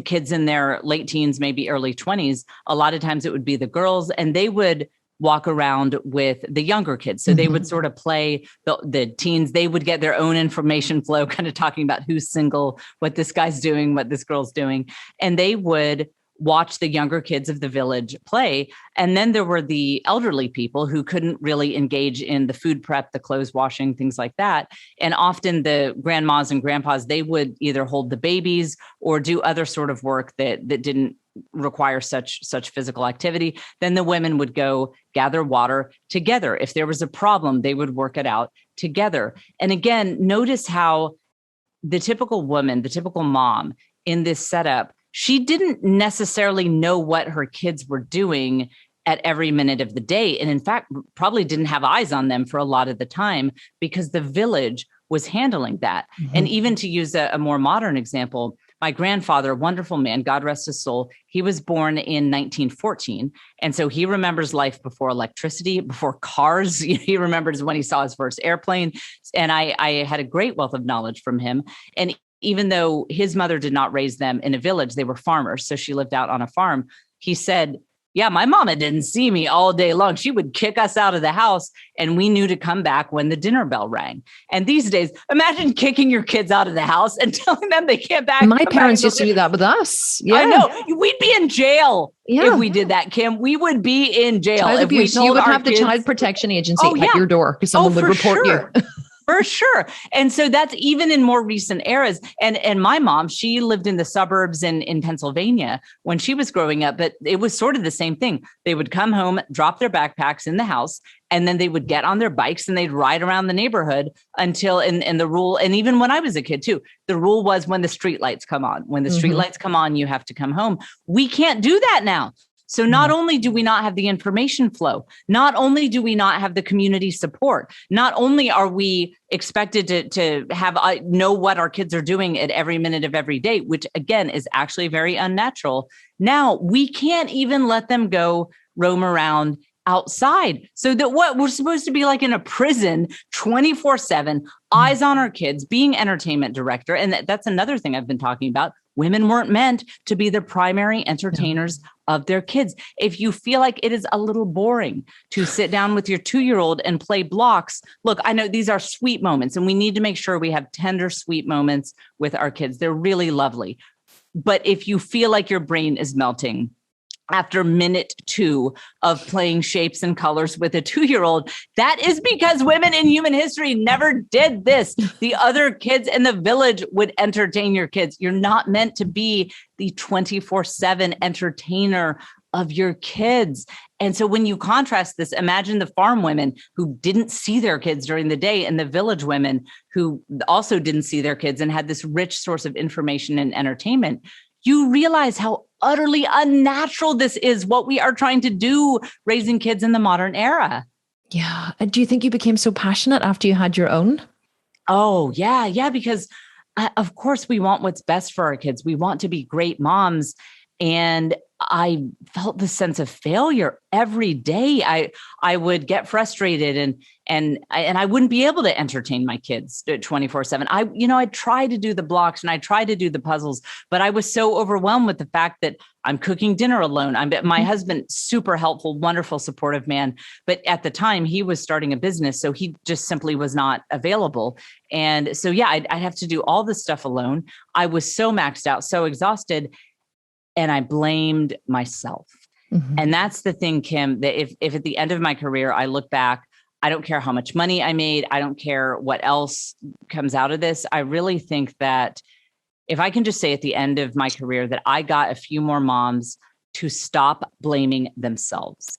kids in their late teens, maybe early 20s. A lot of times it would be the girls, and they would walk around with the younger kids. So they would sort of play the teens. They would get their own information flow, kind of talking about who's single, what this guy's doing, what this girl's doing. And they would watch the younger kids of the village play. And then there were the elderly people who couldn't really engage in the food prep, the clothes washing, things like that. And often the grandmas and grandpas, they would either hold the babies or do other sort of work that didn't require such physical activity. Then the women would go gather water together. If there was a problem, they would work it out together. And again, notice how the typical woman, the typical mom in this setup, she didn't necessarily know what her kids were doing at every minute of the day. And in fact, probably didn't have eyes on them for a lot of the time because the village was handling that. And even to use a more modern example, my grandfather, wonderful man, God rest his soul, he was born in 1914. And so he remembers life before electricity, before cars. He remembers when he saw his first airplane. And I had a great wealth of knowledge from him. And even though his mother did not raise them in a village, they were farmers. So she lived out on a farm. He said, yeah, my mama didn't see me all day long. She would kick us out of the house and we knew to come back when the dinner bell rang. And these days, imagine kicking your kids out of the house and telling them they can't back. My parents used to do that with us. Yeah. I know. We'd be in jail if we did that, Kim. We would be in jail. Child abuse. You would have the Child Protection Agency at your door because someone would report you. For sure. And so that's even in more recent eras. And my mom, she lived in the suburbs in Pennsylvania when she was growing up, but it was sort of the same thing. They would come home, drop their backpacks in the house, and then they would get on their bikes and they'd ride around the neighborhood until, and the rule, and even when I was a kid too, the rule was when the street lights come on. When the street lights come on, you have to come home. We can't do that now. So not only do we not have the information flow, not only do we not have the community support, not only are we expected to have know what our kids are doing at every minute of every day, which again is actually very unnatural. Now we can't even let them go roam around outside. So that what we're supposed to be like in a prison 24/7, eyes on our kids, being entertainment director. And that's another thing I've been talking about. Women weren't meant to be the primary entertainers of their kids. If you feel like it is a little boring to sit down with your 2-year-old and play blocks, look, I know these are sweet moments and we need to make sure we have tender, sweet moments with our kids. They're really lovely. But if you feel like your brain is melting, after minute 2 of playing shapes and colors with a 2-year-old. That is because women in human history never did this. The other kids in the village would entertain your kids. You're not meant to be the 24/7 entertainer of your kids. And so when you contrast this, imagine the farm women who didn't see their kids during the day and the village women who also didn't see their kids and had this rich source of information and entertainment. You realize how utterly unnatural this is, what we are trying to do raising kids in the modern era. Yeah. Do you think you became so passionate after you had your own? Oh, yeah. Yeah. Because of course we want what's best for our kids. We want to be great moms. And I felt this sense of failure every day. I would get frustrated and I wouldn't be able to entertain my kids 24/7. I tried to do the blocks and I tried to do the puzzles, but I was so overwhelmed with the fact that I'm cooking dinner alone. My husband, super helpful, wonderful, supportive man. But at the time he was starting a business, so he just simply was not available. And so, yeah, I'd have to do all this stuff alone. I was so maxed out, so exhausted. And I blamed myself. Mm-hmm. And that's the thing, Kim, that if at the end of my career, I look back, I don't care how much money I made. I don't care what else comes out of this. I really think that if I can just say at the end of my career that I got a few more moms to stop blaming themselves,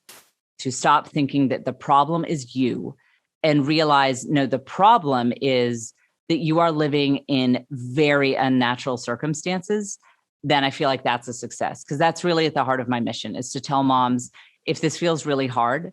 to stop thinking that the problem is you and realize, no, the problem is that you are living in very unnatural circumstances, then I feel like that's a success. Because that's really at the heart of my mission, is to tell moms, if this feels really hard,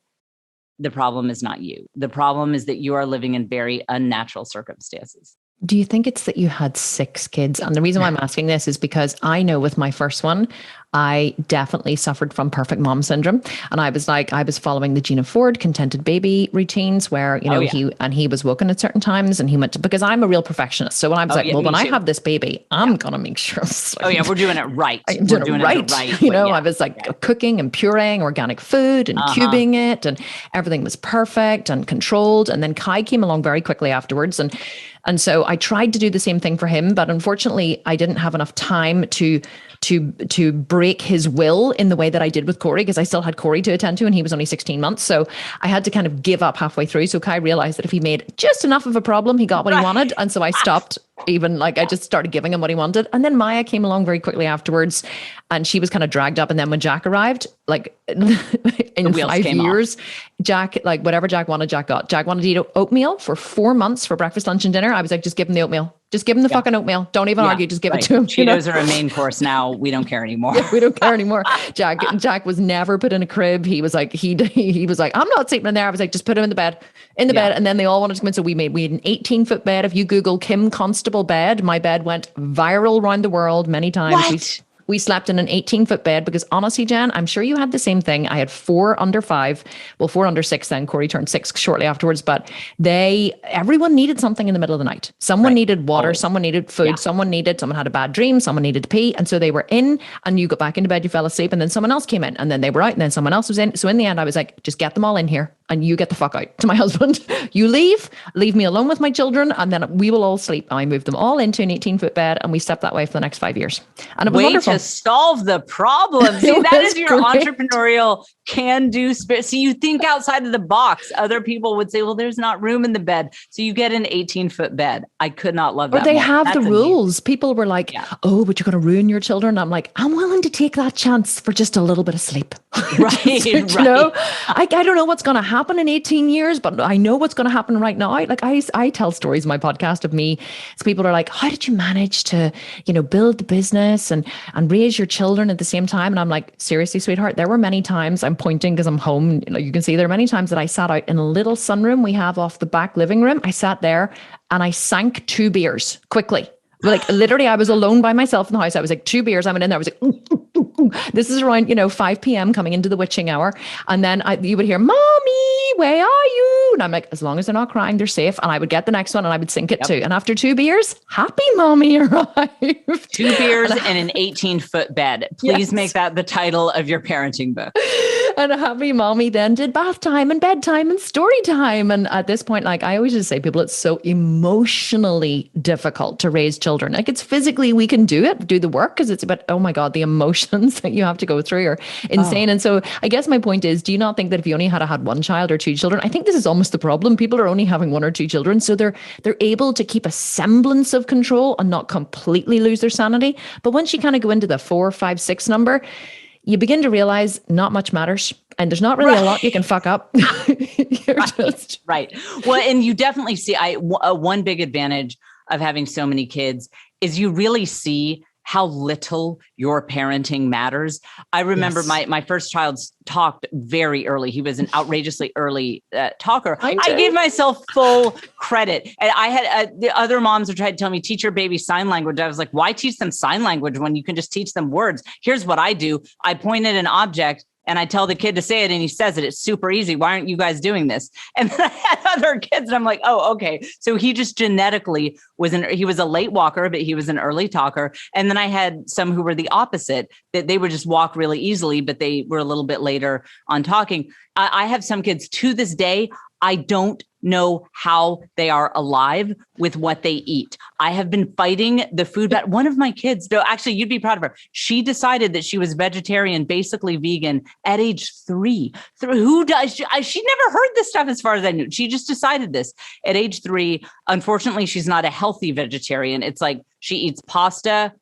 the problem is not you. The problem is that you are living in very unnatural circumstances. Do you think it's that you had 6 kids? And the reason why I'm asking this is because I know with my first one, I definitely suffered from perfect mom syndrome. And I was following the Gina Ford contented baby routines where, he was woken at certain times and he went to, because I'm a real perfectionist. So when I was when I have this baby, I'm going to make sure. We're doing it right. I'm doing it right. I was cooking and pureeing organic food and cubing it, and everything was perfect and controlled. And then Kai came along very quickly afterwards. And so I tried to do the same thing for him, but unfortunately I didn't have enough time to break his will in the way that I did with Corey, because I still had Corey to attend to and he was only 16 months. So I had to kind of give up halfway through. So Kai realized that if he made just enough of a problem, he got what he wanted. And so I stopped I just started giving him what he wanted. And then Maya came along very quickly afterwards and she was kind of dragged up. And then when Jack arrived, in 5 years, Jack, whatever Jack wanted, Jack got. Jack wanted to eat oatmeal for 4 months for breakfast, lunch, and dinner. I was like, just give him the oatmeal. Just give him the fucking oatmeal. Don't even argue. Just give it to him. Cheetos are a main course now. We don't care anymore. We don't care anymore. Jack was never put in a crib. He was like, he was like, I'm not sleeping in there. I was like, just put him in the bed. And then they all wanted to come in. So we had an 18-foot bed. If you Google Kim Constable bed, my bed went viral around the world many times. What? We slept in an 18-foot bed because honestly, Jen, I'm sure you had the same thing. I had 4 under 5. Well, 4 under 6 then. Corey turned 6 shortly afterwards. But everyone needed something in the middle of the night. Someone needed water. Always. Someone needed food. Someone had a bad dream. Someone needed to pee. And so they were in and you got back into bed, you fell asleep and then someone else came in and then they were out and then someone else was in. So in the end, I was like, just get them all in here and you get the fuck out. To my husband, you leave me alone with my children and then we will all sleep. And I moved them all into an 18-foot bed and we slept that way for the next 5 years. And it was wonderful. To solve the problem. See, that is your entrepreneurial can-do spirit. See, you think outside of the box. Other people would say, well, there's not room in the bed. So you get an 18-foot bed. I could not love that. Or they have the rules. People were like, oh, but you're going to ruin your children. I'm like, I'm willing to take that chance for just a little bit of sleep. Right. You know, I don't know what's going to happen in 18 years, but I know what's going to happen right now. I tell stories in my podcast of me. So people are like, how did you manage to, build the business and raise your children at the same time? And I'm like, seriously, sweetheart, there were many times, I'm pointing because I'm home. You can see there are many times that I sat out in a little sunroom we have off the back living room. I sat there and I sank 2 beers quickly. Literally, I was alone by myself in the house. I was like, 2 beers. I went in there. I was like, ooh, ooh, ooh, ooh. This is around, 5 p.m. coming into the witching hour. And then you would hear, Mommy, where are you? And I'm like, as long as they're not crying, they're safe. And I would get the next one and I would sink it too. And after 2 beers, happy mommy arrived. 2 beers and an 18-foot bed. Please make that the title of your parenting book. And a happy mommy then did bath time and bedtime and story time. And at this point, like I always just say, people, it's so emotionally difficult to raise children. Like it's physically, we can do it, do the work, because it's about, oh my God, the emotions that you have to go through are insane. And so I guess my point is, do you not think that if you only had one child or two children, I think this is almost the problem. People are only having one or two children. So they're able to keep a semblance of control and not completely lose their sanity. But once you kind of go into the 4, 5, 6 number, you begin to realize not much matters, and there's not really a lot you can fuck up. Right. Well, and you definitely see, one big advantage of having so many kids is you really see how little your parenting matters. I remember my first child talked very early. He was an outrageously early talker. I gave myself full credit. And I had the other moms were trying to tell me, teach your baby sign language. I was like, why teach them sign language when you can just teach them words? Here's what I do. I point at an object and I tell the kid to say it and he says it. It's super easy. Why aren't you guys doing this? And then I had other kids and I'm like, oh, okay. So he just genetically he was a late walker, but he was an early talker. And then I had some who were the opposite, that they would just walk really easily, but they were a little bit later on talking. I have some kids to this day, I don't know how they are alive with what they eat. I have been fighting the food battle. One of my kids, though, actually, you'd be proud of her. She decided that she was vegetarian, basically vegan, at age 3. Who does? She never heard this stuff as far as I knew. She just decided this at age 3. Unfortunately, she's not a healthy vegetarian. It's like she eats pasta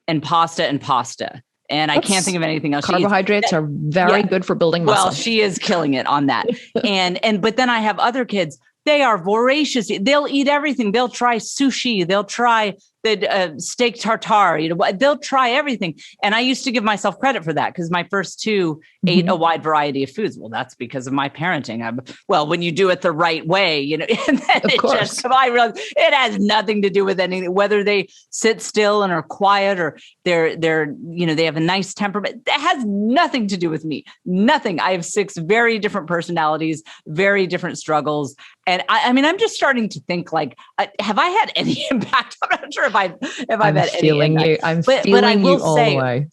and pasta and pasta. And I can't think of anything else. Carbohydrates are very good for building muscle. Well, she is killing it on that. But then I have other kids. They are voracious. They'll eat everything. They'll try sushi. They'll try the steak tartare. They'll try everything. And I used to give myself credit for that because my first 2 ate a wide variety of foods. Well, that's because of my parenting. When you do it the right way, and then I realized it has nothing to do with anything, whether they sit still and are quiet or they're they have a nice temperament. That has nothing to do with me. Nothing. I have 6 very different personalities, very different struggles. And I'm just starting to think like, have I had any impact? I'm not sure if I've had any impact. I'm feeling you all the way.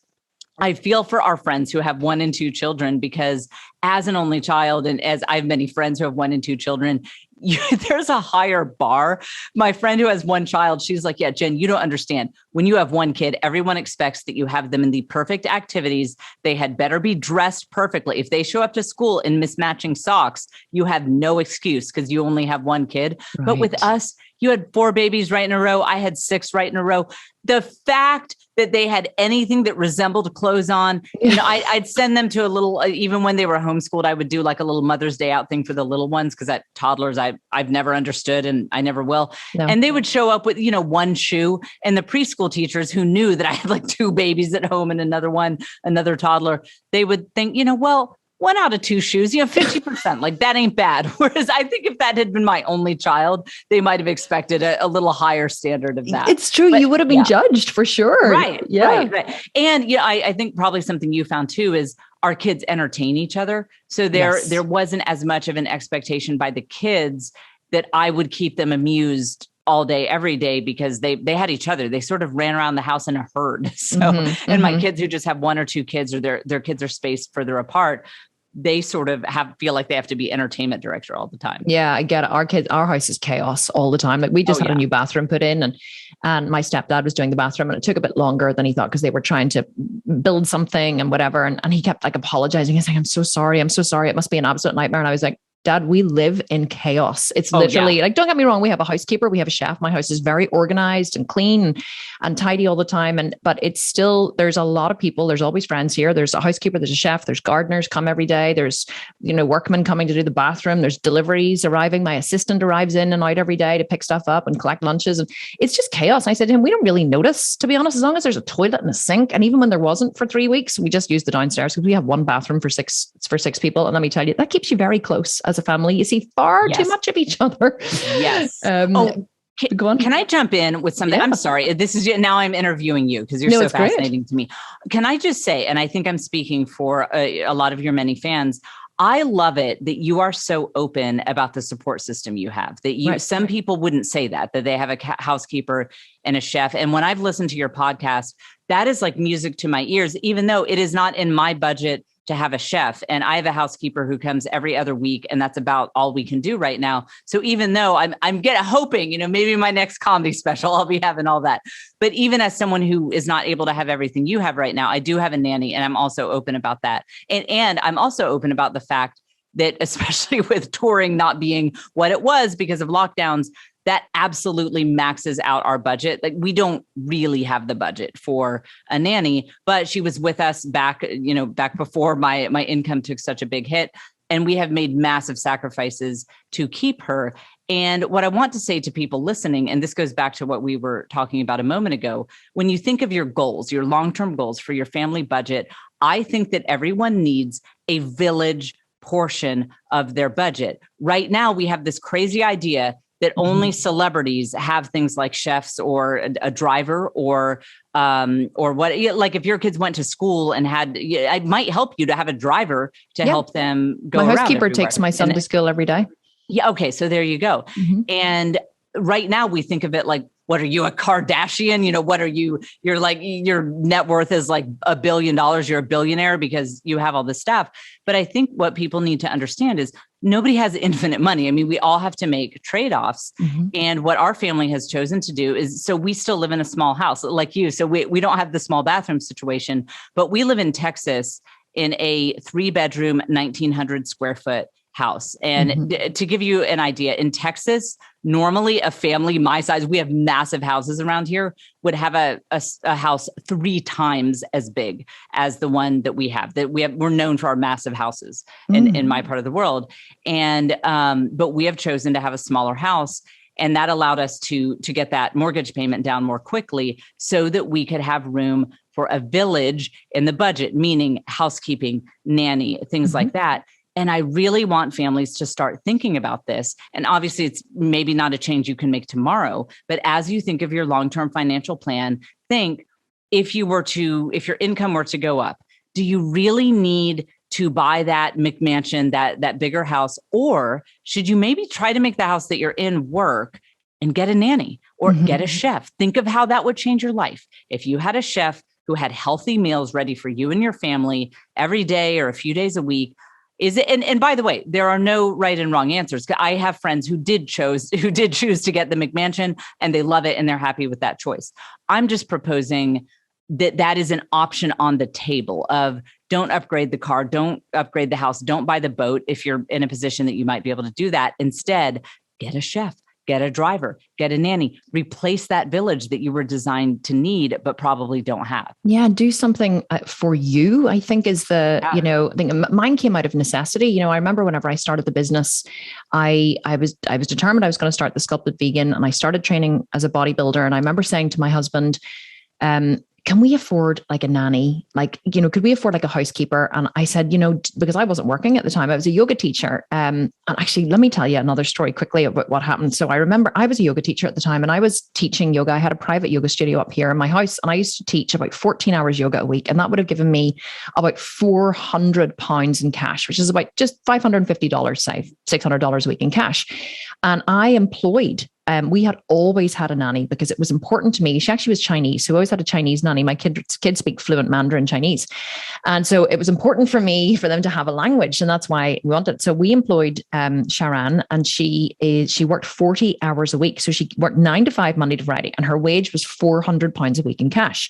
I feel for our friends who have 1 and 2 children, because as an only child, and as I have many friends who have 1 and 2 children, there's a higher bar. My friend who has 1 child, she's like, yeah, Jen, you don't understand. When you have 1 kid, everyone expects that you have them in the perfect activities. They had better be dressed perfectly. If they show up to school in mismatching socks, you have no excuse because you only have 1 kid. Right. But with us, you had 4 babies right in a row. I had 6 right in a row. The fact that they had anything that resembled clothes on, I'd send them to a little, even when they were homeschooled, I would do like a little Mother's Day out thing for the little ones. Cause at toddlers, I've never understood and I never will. No. And they would show up with, 1 shoe, and the preschool teachers who knew that I had like 2 babies at home and another toddler, they would think, 1 out of 2 shoes, 50%, like that ain't bad. Whereas I think if that had been my only child, they might've expected a little higher standard of that. It's true. You would have been judged for sure. Right. Yeah. Right. And I think probably something you found too is our kids entertain each other. So there wasn't as much of an expectation by the kids that I would keep them amused all day, every day, because they had each other. They sort of ran around the house in a herd. So, and my kids who just have 1 or 2 kids, or their kids are spaced further apart, they sort of feel like they have to be entertainment director all the time. Yeah, I get it. Our house is chaos all the time. Like we just had a new bathroom put in, and my stepdad was doing the bathroom, and it took a bit longer than he thought because they were trying to build something and whatever. And he kept like apologizing. He's like, I'm so sorry. It must be an absolute nightmare. And I was like, Dad, we live in chaos. It's literally like, don't get me wrong. We have a housekeeper, we have a chef. My house is very organized and clean and tidy all the time. But it's still, there's a lot of people. There's always friends here. There's a housekeeper, there's a chef, there's gardeners come every day. There's, workmen coming to do the bathroom. There's deliveries arriving. My assistant arrives in and out every day to pick stuff up and collect lunches. And it's just chaos. And I said to him, we don't really notice, to be honest, as long as there's a toilet and a sink. And even when there wasn't for 3 weeks, we just used the downstairs because we have 1 bathroom for 6 people. And let me tell you, that keeps you very close as a family. You see far too much of each other. Yes. Go on. Can I jump in with something? Yeah. I'm sorry. This is now I'm interviewing you because you're so fascinating to me. Can I just say, and I think I'm speaking for a lot of your many fans, I love it that you are so open about the support system you have, that some people wouldn't say that they have a housekeeper and a chef. And when I've listened to your podcast, that is like music to my ears, even though it is not in my budget to have a chef, and I have a housekeeper who comes every other week, and that's about all we can do right now. So even though I'm hoping, maybe my next comedy special, I'll be having all that. But even as someone who is not able to have everything you have right now, I do have a nanny, and I'm also open about that. And I'm also open about the fact that, especially with touring not being what it was because of lockdowns, that absolutely maxes out our budget. Like, we don't really have the budget for a nanny, but she was with us back before my income took such a big hit. And we have made massive sacrifices to keep her. And what I want to say to people listening, and this goes back to what we were talking about a moment ago, when you think of your goals, your long-term goals for your family budget, I think that everyone needs a village portion of their budget. Right now, we have this crazy idea that only celebrities have things like chefs or a driver or what, like if your kids went to school and had, it might help you to have a driver to help them go around. My housekeeper takes my son to school every day. Yeah. Okay. So there you go. And right now we think of it like, what are you, a Kardashian? What are you? You're like, your net worth is like $1 billion. You're a billionaire because you have all this stuff. But I think what people need to understand is nobody has infinite money. I mean, we all have to make trade-offs. And what our family has chosen to do is, so we still live in a small house like you. So we don't have the small bathroom situation, but we live in Texas in a 3-bedroom, 1,900 square foot house. And to give you an idea, in Texas, normally a family my size, we have massive houses around here, would have a house 3 times as big as the one that we have. We're known for our massive houses in my part of the world. And but we have chosen to have a smaller house. And that allowed us to get that mortgage payment down more quickly so that we could have room for a village in the budget, meaning housekeeping, nanny, things like that. And I really want families to start thinking about this. And obviously, it's maybe not a change you can make tomorrow, but as you think of your long-term financial plan, think if your income were to go up, do you really need to buy that McMansion, that bigger house? Or should you maybe try to make the house that you're in work and get a nanny or get a chef? Think of how that would change your life. If you had a chef who had healthy meals ready for you and your family every day or a few days a week, is it? And by the way, there are no right and wrong answers. I have friends who did choose to get the McMansion and they love it and they're happy with that choice. I'm just proposing that is an option on the table of don't upgrade the car, don't upgrade the house, don't buy the boat if you're in a position that you might be able to do that. Instead, get a chef, get a driver, get a nanny, replace that village that you were designed to need, but probably don't have. Yeah. Do something for you, I think is I think mine came out of necessity. I remember whenever I started the business, I was determined I was going to start the Sculpted Vegan, and I started training as a bodybuilder. And I remember saying to my husband, can we afford like a nanny? Could we afford like a housekeeper? And I said, because I wasn't working at the time, I was a yoga teacher. And actually, let me tell you another story quickly about what happened. So I remember I was a yoga teacher at the time and I was teaching yoga. I had a private yoga studio up here in my house and I used to teach about 14 hours yoga a week. And that would have given me about £400 in cash, which is about just $550, say $600 a week in cash. And I employed we had always had a nanny because it was important to me. She actually was Chinese. So we always had a Chinese nanny. My kids speak fluent Mandarin Chinese. And so it was important for them to have a language. And that's why we wanted. So we employed Sharan, and she worked 40 hours a week. So she worked 9 to 5, Monday to Friday, and her wage was £400 a week in cash.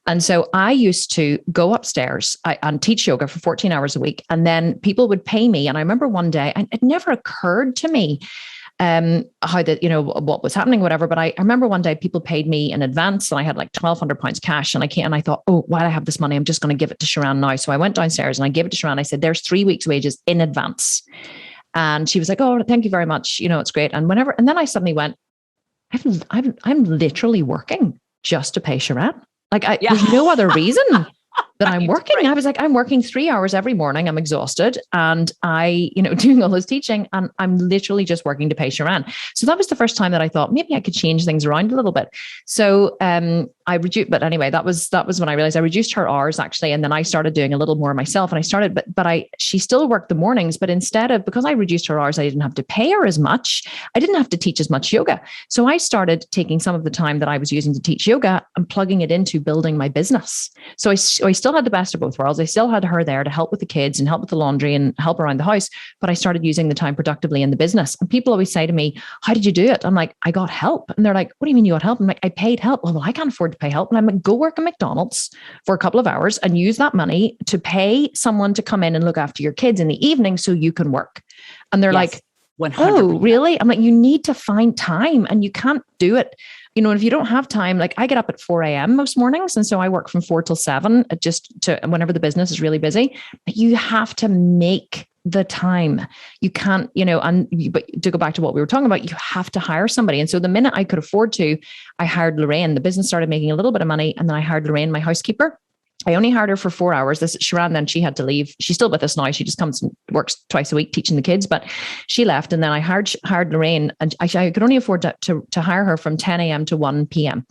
And so I used to go upstairs and teach yoga for 14 hours a week. And then people would pay me. And I remember one day, and it never occurred to me how that, what was happening, whatever. But I remember one day people paid me in advance and I had like £1,200 cash, and I thought, oh, while I have this money, I'm just going to give it to Sharan now. So I went downstairs and I gave it to Sharan. I said, there's 3 weeks wages in advance. And she was like, oh, thank you very much. It's great. And then I suddenly went, I'm literally working just to pay Sharan. There's no other reason that I'm working. Right. I was like, I'm working 3 hours every morning. I'm exhausted. And doing all this teaching, and I'm literally just working to pay Sharan. So that was the first time that I thought maybe I could change things around a little bit. So I reduced, but anyway, that was when I realized I reduced her hours actually. And then I started doing a little more myself, and she still worked the mornings, but because I reduced her hours, I didn't have to pay her as much. I didn't have to teach as much yoga. So I started taking some of the time that I was using to teach yoga and plugging it into building my business. So I still had the best of both worlds. I still had her there to help with the kids and help with the laundry and help around the house, but I started using the time productively in the business. And people always say to me, how did you do it? I'm like, I got help. And they're like, what do you mean you got help? I'm like, I paid help. Well, I can't afford to pay help. And I'm like, go work at McDonald's for a couple of hours and use that money to pay someone to come in and look after your kids in the evening so you can work. And they're like, 100%. Oh, really? I'm like, you need to find time, and you can't do it. If you don't have time, like I get up at 4 a.m. most mornings. And so I work from 4 till 7 just to whenever the business is really busy. But you have to make the time. You can't, but to go back to what we were talking about, you have to hire somebody. And so the minute I could afford to, I hired Lorraine. The business started making a little bit of money. And then I hired Lorraine, my housekeeper. I only hired her for 4 hours. Sharon, then she had to leave. She's still with us now. She just comes and works twice a week teaching the kids, but she left. And then I hired Lorraine, and I could only afford to hire her from 10 a.m. to 1 p.m.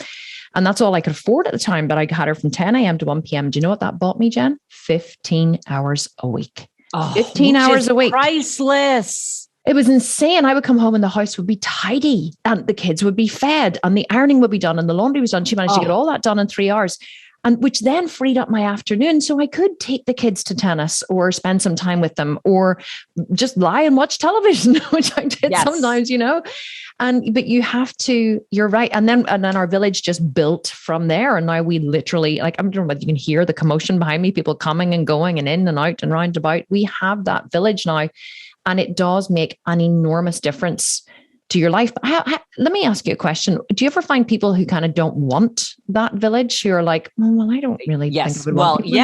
And that's all I could afford at the time. But I had her from 10 a.m. to 1 p.m. Do you know what that bought me, Jen? 15 hours a week. 15 hours a week. Priceless. It was insane. I would come home and the house would be tidy and the kids would be fed and the ironing would be done and the laundry was done. She managed to get all that done in 3 hours. And which then freed up my afternoon. So I could take the kids to tennis or spend some time with them or just lie and watch television, which I did sometimes, but you have to, you're right. And then our village just built from there. And now we literally, like, I don't know whether you can hear the commotion behind me, people coming and going and in and out and round about. We have that village now, and it does make an enormous difference to your life. Let me ask you a question. Do you ever find people who kind of don't want that village, who are like, well, I don't really think I would want people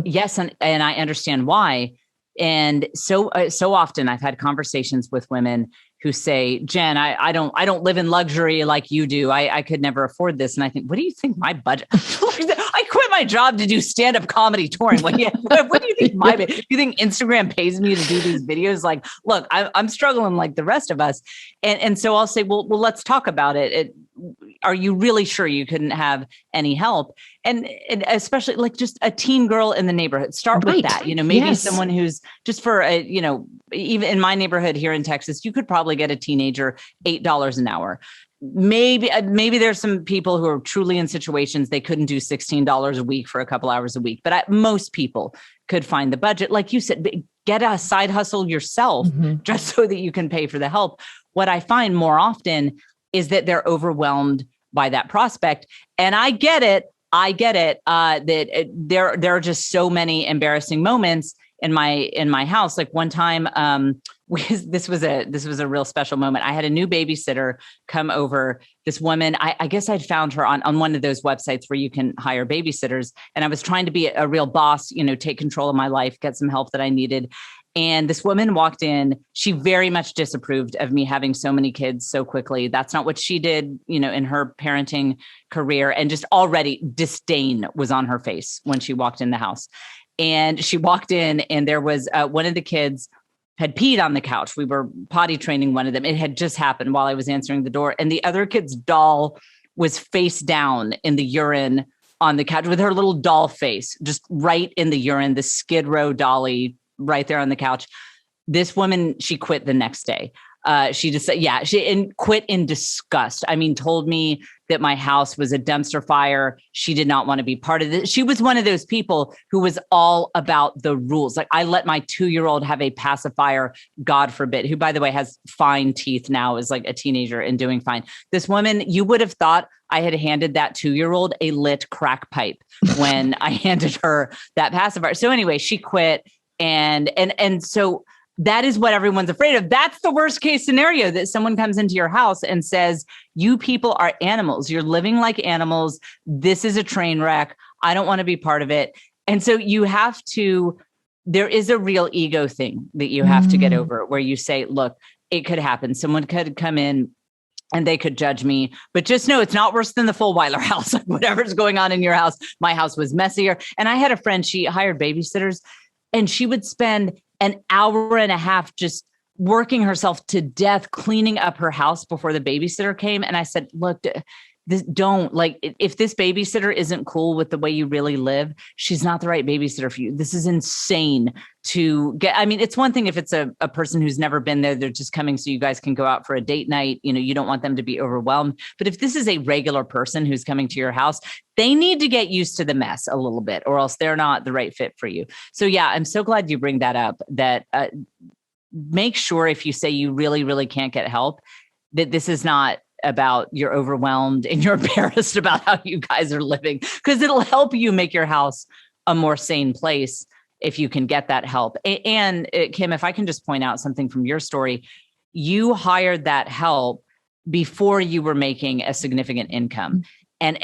yes. And I understand why. And so often I've had conversations with women who say, Jen, I don't live in luxury like you do. I could never afford this. And I think, what do you think my budget? I quit my job to do stand-up comedy touring. What do you think you think Instagram pays me to do these videos? Like, look, I'm struggling like the rest of us. And so I'll say, well, let's talk about it. Are you really sure you couldn't have any help? And especially like just a teen girl in the neighborhood, start with that, maybe someone who's just for even in my neighborhood here in Texas, you could probably get a teenager $8 an hour. Maybe there's some people who are truly in situations they couldn't do $16 a week for a couple hours a week, but most people could find the budget. Like you said, get a side hustle yourself just so that you can pay for the help. What I find more often is that they're overwhelmed by that prospect. And I get it. That there are just so many embarrassing moments in my house. Like one time, this was a real special moment. I had a new babysitter come over. This woman, I guess I'd found her on one of those websites where you can hire babysitters. And I was trying to be a real boss, take control of my life, get some help that I needed. And this woman walked in. She very much disapproved of me having so many kids so quickly. That's not what she did, in her parenting career. And just already disdain was on her face when she walked in the house. And she walked in and there was one of the kids had peed on the couch. We were potty training one of them. It had just happened while I was answering the door. And the other kid's doll was face down in the urine on the couch with her little doll face, just right in the urine, the Skid Row dolly right there on the couch. This woman, she quit the next day. She just said, she quit in disgust. I mean, told me that my house was a dumpster fire. She did not want to be part of this. She was one of those people who was all about the rules. Like, I let my 2-year-old have a pacifier, God forbid, who, by the way, has fine teeth now, is like a teenager and doing fine. This woman, you would have thought I had handed that 2-year-old a lit crack pipe when I handed her that pacifier. So anyway, she quit. And so that is what everyone's afraid of. That's the worst case scenario, that someone comes into your house and says, you people are animals. You're living like animals. This is a train wreck. I don't want to be part of it. And so there is a real ego thing that you have to get over, where you say, look, it could happen. Someone could come in and they could judge me, but just know it's not worse than the Fulwiler house. Whatever's going on in your house, my house was messier. And I had a friend, she hired babysitters, and she would spend an hour and a half just working herself to death, cleaning up her house before the babysitter came. And I said, look, don't like, if this babysitter isn't cool with the way you really live, she's not the right babysitter for you. This is insane to get. I mean, it's one thing if it's a person who's never been there, they're just coming so you guys can go out for a date night. You don't want them to be overwhelmed. But if this is a regular person who's coming to your house, they need to get used to the mess a little bit, or else they're not the right fit for you. So yeah, I'm so glad you bring that up, that make sure if you say you really, really can't get help, that this is not about you're overwhelmed and you're embarrassed about how you guys are living, because it'll help you make your house a more sane place if you can get that help. And Kim, if I can just point out something from your story, you hired that help before you were making a significant income. And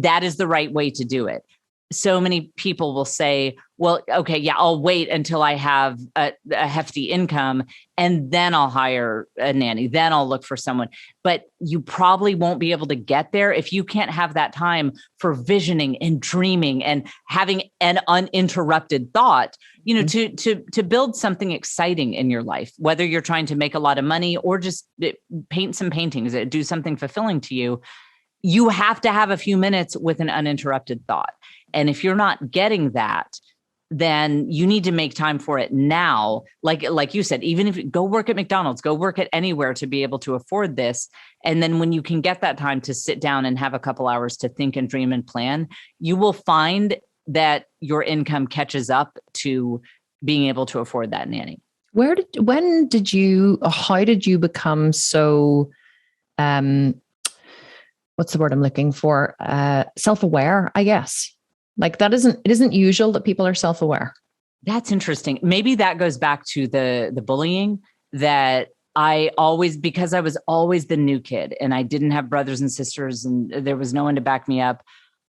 that is the right way to do it. So many people will say, well, okay, yeah, I'll wait until I have a hefty income and then I'll hire a nanny. Then I'll look for someone. But you probably won't be able to get there if you can't have that time for visioning and dreaming and having an uninterrupted thought, to build something exciting in your life, whether you're trying to make a lot of money or just paint some paintings, do something fulfilling to you. You have to have a few minutes with an uninterrupted thought. And if you're not getting that, then you need to make time for it now. Like you said, even if you go work at McDonald's, go work at anywhere to be able to afford this. And then when you can get that time to sit down and have a couple hours to think and dream and plan, you will find that your income catches up to being able to afford that nanny. How did you become so, what's the word I'm looking for? Self-aware, I guess. Like it isn't usual that people are self-aware. That's interesting. Maybe that goes back to the bullying that because I was always the new kid and I didn't have brothers and sisters and there was no one to back me up.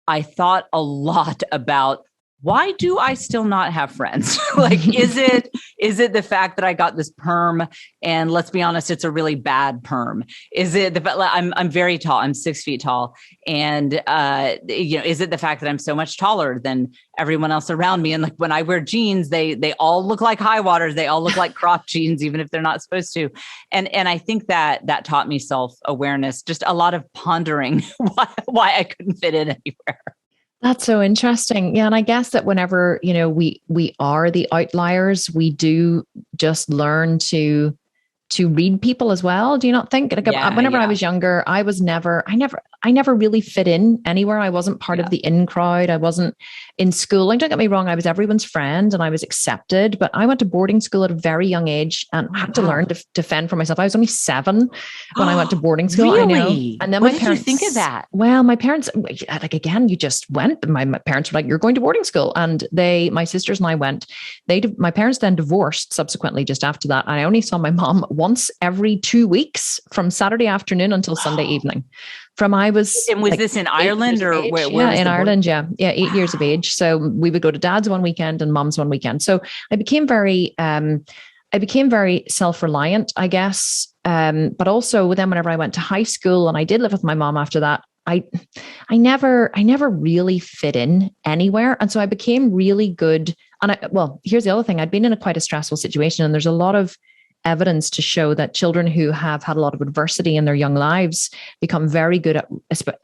I thought a lot about, why do I still not have friends? Like, is it the fact that I got this perm and let's be honest, it's a really bad perm? Is it I'm very tall, I'm 6 feet tall. And, is it the fact that I'm so much taller than everyone else around me? And like when I wear jeans, they all look like high waters. They all look like cropped jeans, even if they're not supposed to. And I think that taught me self-awareness, just a lot of pondering why I couldn't fit in anywhere. That's so interesting. Yeah. And I guess that whenever, we are the outliers, we do just learn to read people as well. Do you not think? Like whenever I was younger, I never really fit in anywhere. I wasn't part of the in crowd. I wasn't in school. Don't get me wrong. I was everyone's friend and I was accepted, but I went to boarding school at a very young age and had to learn to fend for myself. I was only 7 when I went to boarding school. Really? I know. And then what my did parents you think of that? Well, my parents, like, again, you just went. My parents were like, you're going to boarding school. And my sisters and I went. My parents then divorced subsequently just after that. And I only saw my mom once every 2 weeks from Saturday afternoon until Sunday evening. And was this in Ireland or where? Yeah, in Ireland. Yeah. 8 years of age. So we would go to dad's one weekend and mom's one weekend. So I became very self-reliant, I guess. But also then whenever I went to high school and I did live with my mom after that, I never really fit in anywhere. And so I became really good. And here's the other thing. I'd been in quite a stressful situation, and there's a lot of evidence to show that children who have had a lot of adversity in their young lives become very good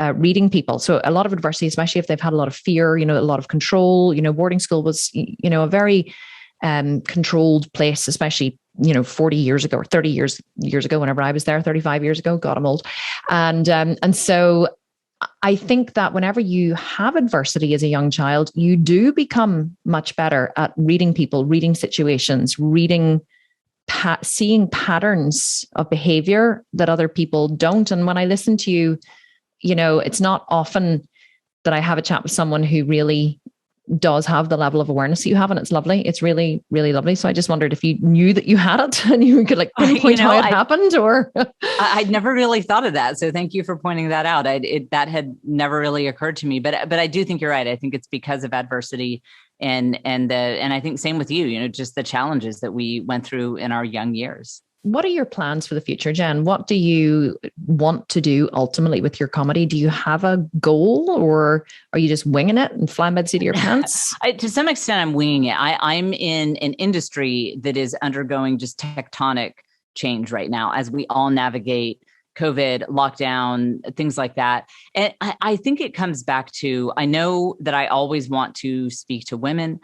at reading people. So a lot of adversity, especially if they've had a lot of fear, a lot of control. Boarding school was, a very controlled place, especially 40 years ago or 30 years ago, whenever I was there, 35 years ago. God, I'm old. And so I think that whenever you have adversity as a young child, you do become much better at reading people, reading situations, seeing patterns of behavior that other people don't. And when I listen to you, it's not often that I have a chat with someone who really does have the level of awareness that you have, and it's lovely. It's really, really lovely. So I just wondered if you knew that you had it and you could pinpoint how it happened, or I'd never really thought of that. So thank you for pointing that out. That had never really occurred to me, but I do think you're right. I think it's because of adversity and I think same with you, just the challenges that we went through in our young years. What are your plans for the future, Jen? What do you want to do ultimately with your comedy? Do you have a goal, or are you just winging it and flying by the seat of your pants? To some extent, I'm winging it. I'm in an industry that is undergoing just tectonic change right now as we all navigate COVID, lockdown, things like that. And I think it comes back to, I know that I always want to speak to women.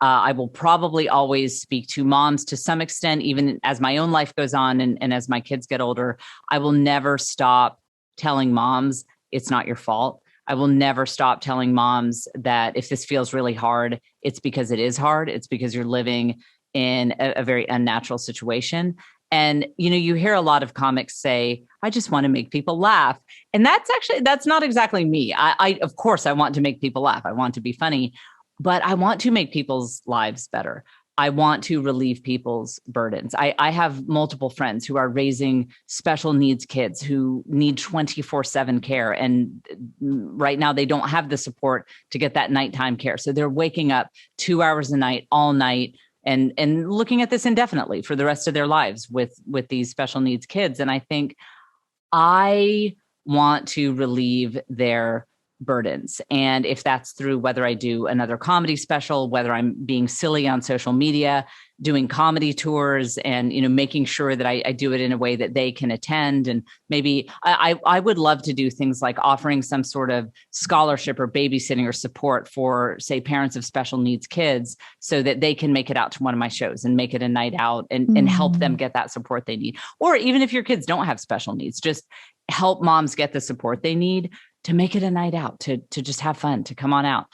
I will probably always speak to moms to some extent, even as my own life goes on and as my kids get older. I will never stop telling moms it's not your fault. I will never stop telling moms that if this feels really hard, it's because it is hard. It's because you're living in a very unnatural situation. And, you hear a lot of comics say, I just want to make people laugh. And that's not exactly me. Of course, I want to make people laugh. I want to be funny, but I want to make people's lives better. I want to relieve people's burdens. I have multiple friends who are raising special needs kids who need 24/7 care. And right now they don't have the support to get that nighttime care. So they're waking up 2 hours a night, all night, and looking at this indefinitely for the rest of their lives with these special needs kids. And I think I want to relieve their burdens. And if that's through whether I do another comedy special, whether I'm being silly on social media, doing comedy tours, and making sure that I do it in a way that they can attend. And maybe I would love to do things like offering some sort of scholarship or babysitting or support for, say, parents of special needs kids, so that they can make it out to one of my shows and make it a night out and help them get that support they need. Or even if your kids don't have special needs, just help moms get the support they need to make it a night out, to just have fun, to come on out.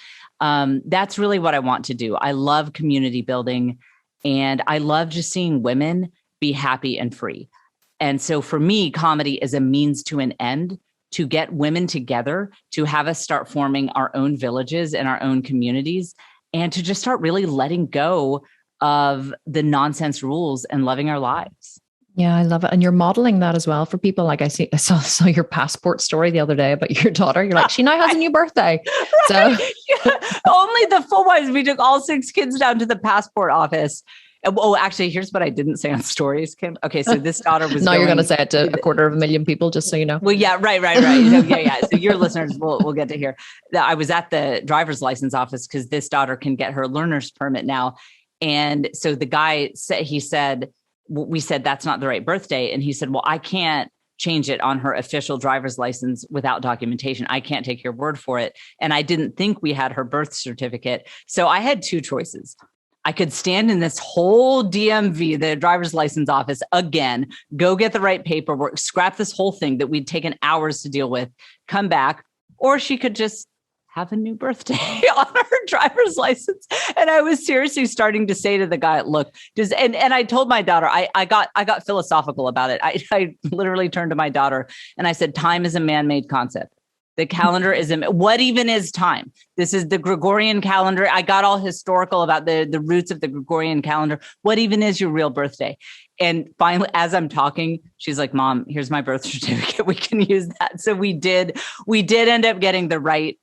That's really what I want to do. I love community building, and I love just seeing women be happy and free. And so for me, comedy is a means to an end to get women together, to have us start forming our own villages and our own communities, and to just start really letting go of the nonsense rules and loving our lives. Yeah, I love it. And you're modeling that as well for people. Like I saw your passport story the other day about your daughter. You're like, she now has a new birthday. Right. So only the Fulwilers. We took all 6 kids down to the passport office. Oh, actually, here's what I didn't say on stories, Kim. Okay, so this daughter was. Now you're going to say it to 250,000 people, just so you know. Well, yeah, right. Yeah. So your listeners will get to hear. I was at the driver's license office because this daughter can get her learner's permit now, and so the guy said, we said, that's not the right birthday. And he said, well, I can't change it on her official driver's license without documentation. I can't take your word for it. And I didn't think we had her birth certificate. So I had 2 choices. I could stand in this whole DMV, the driver's license office again, go get the right paperwork, scrap this whole thing that we'd taken hours to deal with, come back, or she could just have a new birthday on her driver's license. And I was seriously starting to say to the guy, look, and I told my daughter, I got philosophical about it. I literally turned to my daughter and I said, time is a man-made concept. The calendar is, what even is time? This is the Gregorian calendar. I got all historical about the roots of the Gregorian calendar. What even is your real birthday? And finally, as I'm talking, she's like, Mom, here's my birth certificate. We can use that. So we did end up getting the right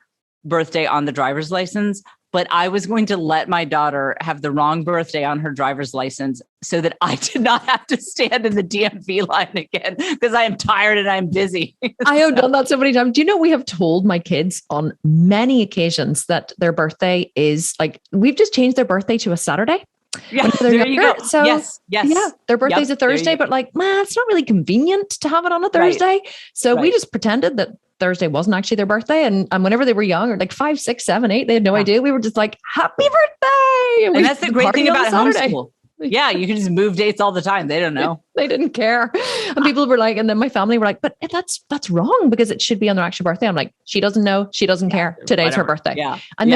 birthday on the driver's license, but I was going to let my daughter have the wrong birthday on her driver's license so that I did not have to stand in the DMV line again, because I am tired and I'm busy. I have done that so many times. Do you know, we have told my kids on many occasions that their birthday is like, we've just changed their birthday to a Saturday. Yeah, there you go. So yes. Yeah, their birthday's a Thursday, but like, man, it's not really convenient to have it on a Thursday. Right. So we just pretended that Thursday wasn't actually their birthday. And whenever they were young, or like 5, 6, 7, 8, they had no idea. We were just like, happy birthday. And that's the great thing about homeschool. Yeah, you can just move dates all the time. They don't know. They didn't care. And people were like, and then my family were like, but that's wrong, because it should be on their actual birthday. I'm like, she doesn't know. She doesn't care. Today's her birthday. Yeah. And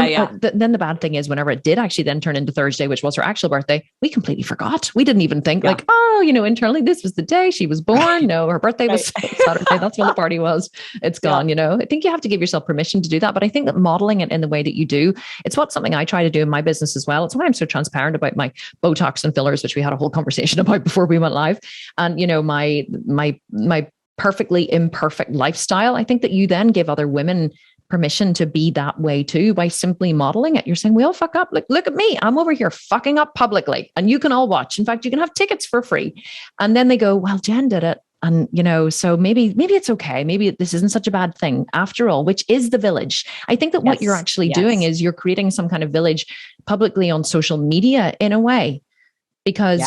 then the bad thing is, whenever it did actually then turn into Thursday, which was her actual birthday, we completely forgot. We didn't even think like, oh, internally, this was the day she was born. No, her birthday was Saturday. That's when the party was. It's gone, I think you have to give yourself permission to do that. But I think that modeling it in the way that you do, it's something I try to do in my business as well. It's why I'm so transparent about my Botox and fillers, which we had a whole conversation about before we went live. And, my perfectly imperfect lifestyle. I think that you then give other women permission to be that way too, by simply modeling it. You're saying, we all fuck up. Like, look at me. I'm over here fucking up publicly, and you can all watch. In fact, you can have tickets for free. And then they go, well, Jen did it. And, so maybe it's okay. Maybe this isn't such a bad thing after all, which is the village. I think that what you're actually doing is you're creating some kind of village publicly on social media in a way. because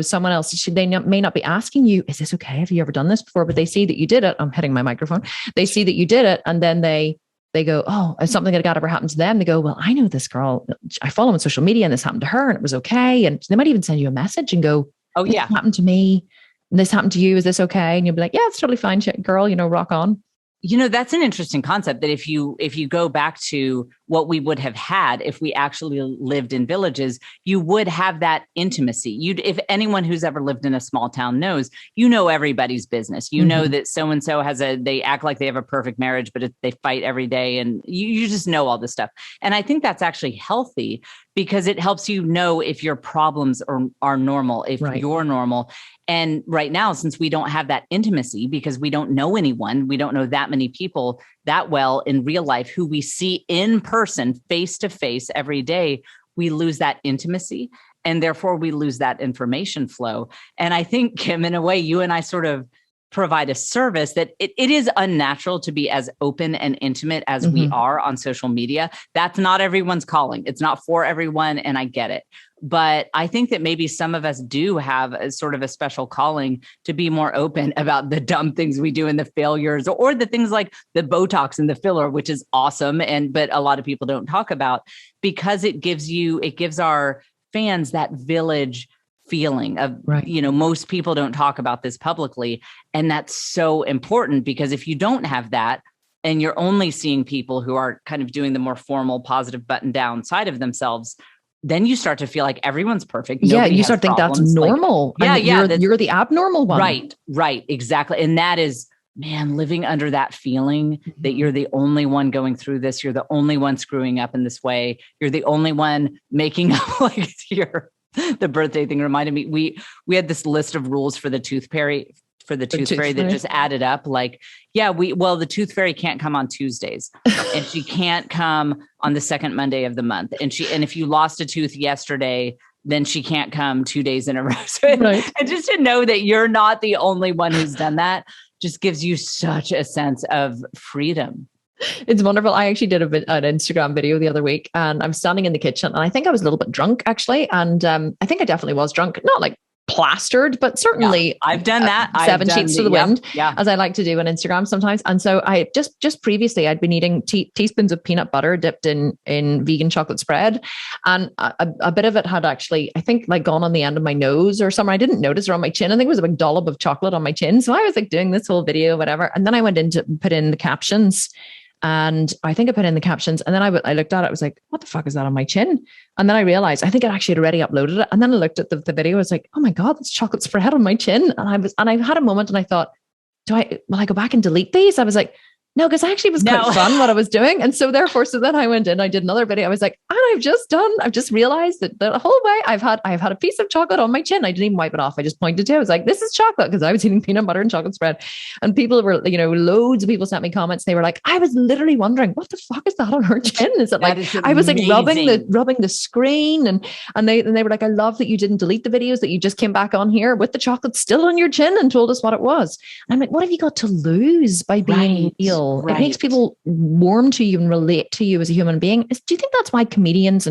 someone else, they may not be asking you, is this okay? Have you ever done this before? But they see that you did it. I'm hitting my microphone. They see that you did it. And then they go, oh, if something like that ever happened to them, they go, well, I know this girl, I follow on social media and this happened to her and it was okay. And they might even send you a message and go, oh yeah, this happened to me. And this happened to you. Is this okay? And you'll be like, yeah, it's totally fine, girl, rock on. That's an interesting concept, that if you go back to what we would have had if we actually lived in villages, you would have that intimacy. If anyone who's ever lived in a small town knows, everybody's business. Know that so-and-so they act like they have a perfect marriage, but they fight every day, and you just know all this stuff. And I think that's actually healthy, because it helps you know if your problems are normal, if you're normal. And right now, since we don't have that intimacy, because we don't know anyone, we don't know that many people that well in real life who we see in person, face to face every day, we lose that intimacy, and therefore we lose that information flow. And I think, Kim, in a way, you and I sort of provide a service that it is unnatural to be as open and intimate as we are on social media. That's not everyone's calling. It's not for everyone, and I get it. But I think that maybe some of us do have a sort of a special calling to be more open about the dumb things we do and the failures, or the things like the Botox and the filler, which is awesome. But a lot of people don't talk about, because it gives our fans that village feeling of, most people don't talk about this publicly. And that's so important, because if you don't have that, and you're only seeing people who are kind of doing the more formal, positive button down side of themselves, then you start to feel like everyone's perfect. Nobody you start to think that's normal. You're the abnormal one. Right. Exactly. And that is, man, living under that feeling that you're the only one going through this. You're the only one screwing up in this way. You're the only one making up like the birthday thing reminded me. We had this list of rules for the tooth fairy. That just added up. Like, the tooth fairy can't come on Tuesdays, and she can't come on the second Monday of the month. And if you lost a tooth yesterday, then she can't come 2 days in a row. So and just to know that you're not the only one who's done that just gives you such a sense of freedom. It's wonderful. I actually did an Instagram video the other week, and I'm standing in the kitchen, and I think I was a little bit drunk actually. And I think I definitely was drunk, not like plastered, but certainly I've done that. 7 sheets to the wind, as I like to do on Instagram sometimes. And so I just previously I'd been eating teaspoons of peanut butter dipped in vegan chocolate spread, and a bit of it had actually, I think, like gone on the end of my nose or somewhere. I didn't notice, or on my chin. I think it was a big dollop of chocolate on my chin. So I was like doing this whole video, whatever, and then I went in to put in the captions. And I think I put in the captions, and then I looked at it. I was like, what the fuck is that on my chin? And then I realized, I think I actually had already uploaded it. And then I looked at the video. I was like, oh my God, that's chocolate spread on my chin. And I had a moment, and I thought, will I go back and delete these? I was like, no, because actually it was quite fun what I was doing. And so then I went in, I did another video. I was like, and I've just realized that the whole way I've had a piece of chocolate on my chin. I didn't even wipe it off. I just pointed to it. I was like, this is chocolate, because I was eating peanut butter and chocolate spread. And people were, loads of people sent me comments. They were like, I was literally wondering, what the fuck is that on her chin? Is it like, I was like rubbing the screen, and they were like, I love that you didn't delete the videos, that you just came back on here with the chocolate still on your chin and told us what it was. And I'm like, what have you got to lose by being real? It makes people warm to you and relate to you as a human being. Do you think that's why comedians